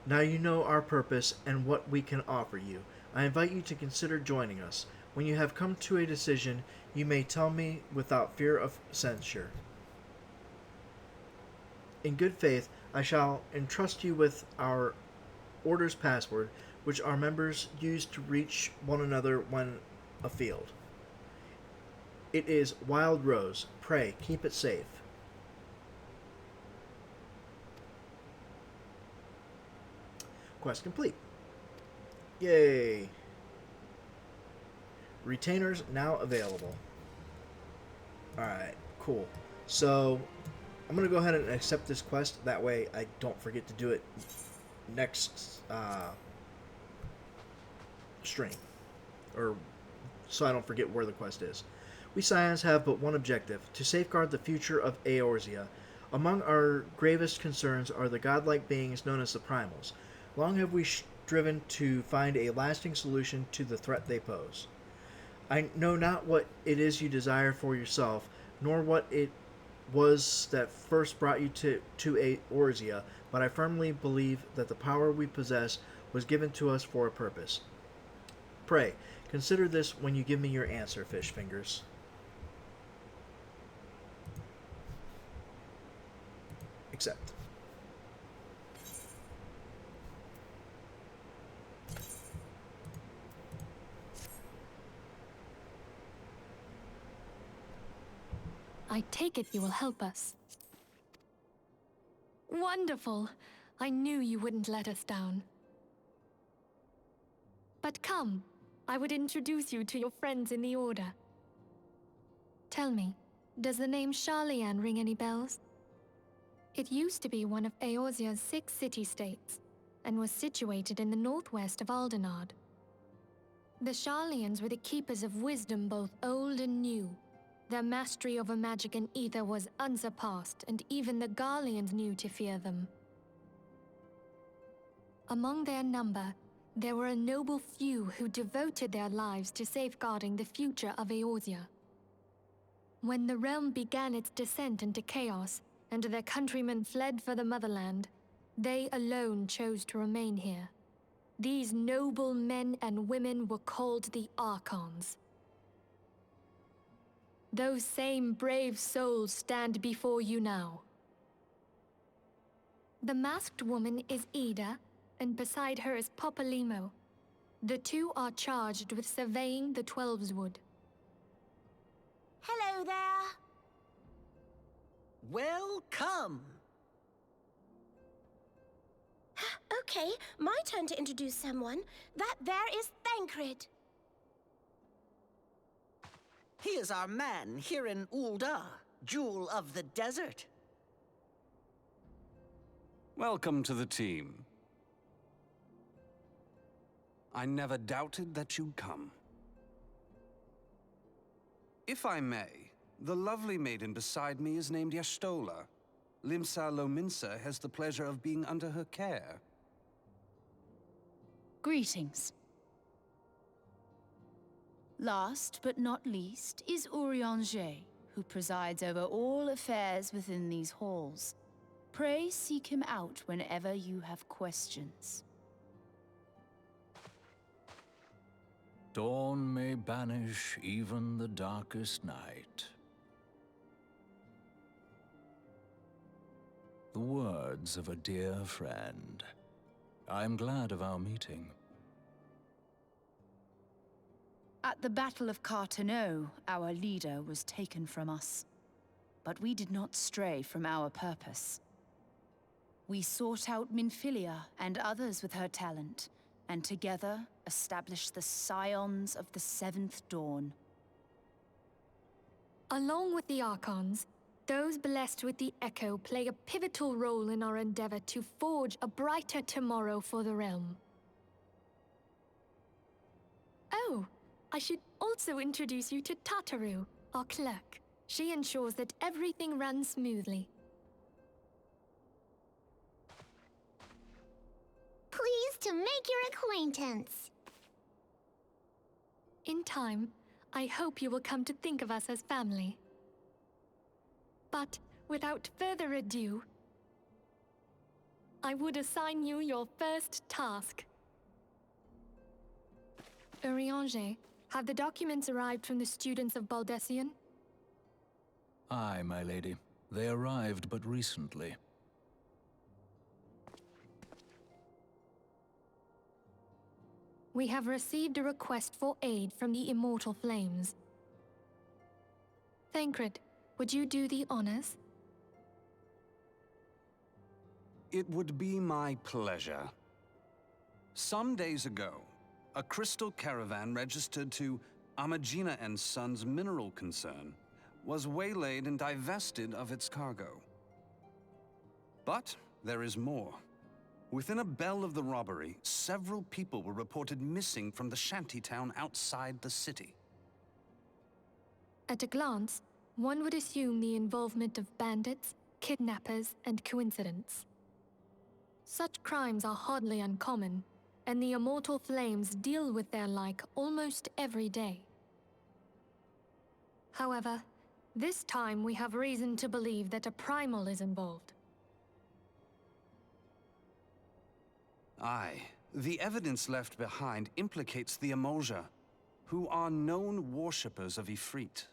Now you know our purpose and what we can offer you. I invite you to consider joining us. When you have come to a decision, you may tell me without fear of censure. In good faith, I shall entrust you with our order's password, which our members use to reach one another when afield. It is Wild Rose. Pray, keep it safe. Quest complete. Yay! Retainers now available. Alright, cool. So, I'm going to go ahead and accept this quest. That way I don't forget to do it next stream. Or so I don't forget where the quest is. We Scions have but one objective, to safeguard the future of Eorzea. Among our gravest concerns are the godlike beings known as the Primals. Long have we striven to find a lasting solution to the threat they pose. I know not what it is you desire for yourself, nor what it was that first brought you to Eorzea, but I firmly believe that the power we possess was given to us for a purpose. Pray, consider this when you give me your answer, Fish Fingers. Accept. I take it you will help us. Wonderful! I knew you wouldn't let us down. But come, I would introduce you to your friends in the Order. Tell me, does the name Sharlayan ring any bells? It used to be one of Eorzea's 6 city-states, and was situated in the northwest of Aldenard. The Sharlayans were the keepers of wisdom both old and new. Their mastery over magic and ether was unsurpassed, and even the Garleans knew to fear them. Among their number, there were a noble few who devoted their lives to safeguarding the future of Eorzea. When the realm began its descent into chaos, and their countrymen fled for the motherland, they alone chose to remain here. These noble men and women were called the Archons. Those same brave souls stand before you now. The masked woman is Ida, and beside her is Popalimo. The two are charged with surveying the Twelveswood. Hello there. Welcome. Okay, my turn to introduce someone. That there is Thancred. He is our man here in Ul'dah, Jewel of the Desert. Welcome to the team. I never doubted that you'd come. If I may, the lovely maiden beside me is named Y'shtola. Limsa Lominsa has the pleasure of being under her care. Greetings. Last but not least is Urianger, who presides over all affairs within these halls. Pray seek him out whenever you have questions. Dawn may banish even the darkest night. The words of a dear friend. I am glad of our meeting. At the Battle of Carteneau, our leader was taken from us. But we did not stray from our purpose. We sought out Minfilia and others with her talent, and together established the Scions of the Seventh Dawn. Along with the Archons, those blessed with the Echo play a pivotal role in our endeavor to forge a brighter tomorrow for the realm. Oh, I should also introduce you to Tataru, our clerk. She ensures that everything runs smoothly. Pleased to make your acquaintance. In time, I hope you will come to think of us as family. But without further ado, I would assign you your first task. Urianger, have the documents arrived from the students of Baldessian? Aye, my lady. They arrived but recently. We have received a request for aid from the Immortal Flames. Thancred, would you do the honors? It would be my pleasure. Some days ago, a crystal caravan registered to Amagina & Sons mineral concern was waylaid and divested of its cargo. But there is more. Within a bell of the robbery, several people were reported missing from the shantytown outside the city. At a glance, one would assume the involvement of bandits, kidnappers, and coincidence. Such crimes are hardly uncommon, and the Immortal Flames deal with their like almost every day. However, this time we have reason to believe that a primal is involved. Aye, the evidence left behind implicates the Emulja, who are known worshippers of Ifrit.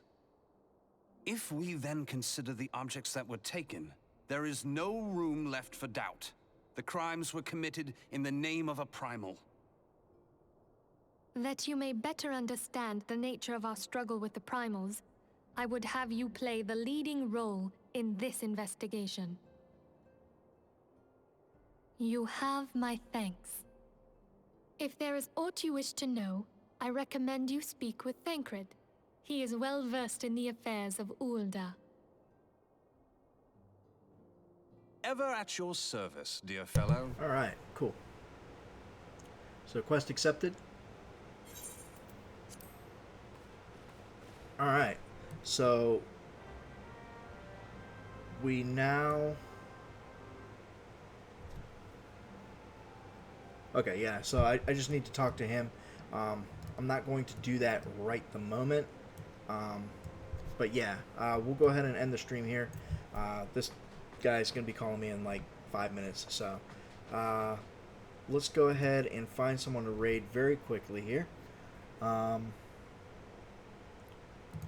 If we then consider the objects that were taken, there is no room left for doubt. The crimes were committed in the name of a primal. That you may better understand the nature of our struggle with the primals, I would have you play the leading role in this investigation. You have my thanks. If there is aught you wish to know, I recommend you speak with Thancred. He is well versed in the affairs of Ulda. Ever at your service, dear fellow. Alright, cool. So quest accepted. Alright, so we now... Okay, yeah, so I just need to talk to him. I'm not going to do that right the moment. But yeah, we'll go ahead and end the stream here. This guy's going to be calling me in like 5 minutes. So let's go ahead and find someone to raid very quickly here.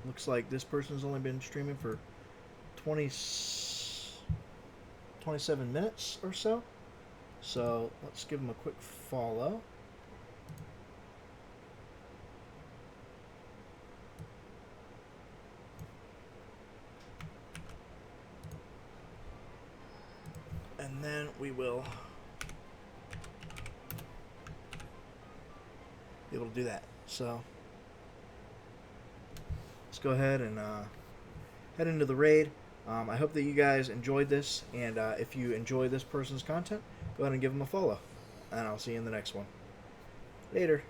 Looks like this person's only been streaming for 27 minutes or so. So let's give him a quick follow. And then we will be able to do that. So let's go ahead and head into the raid. I hope that you guys enjoyed this, and if you enjoy this person's content, go ahead and give them a follow, and I'll see you in the next one. Later.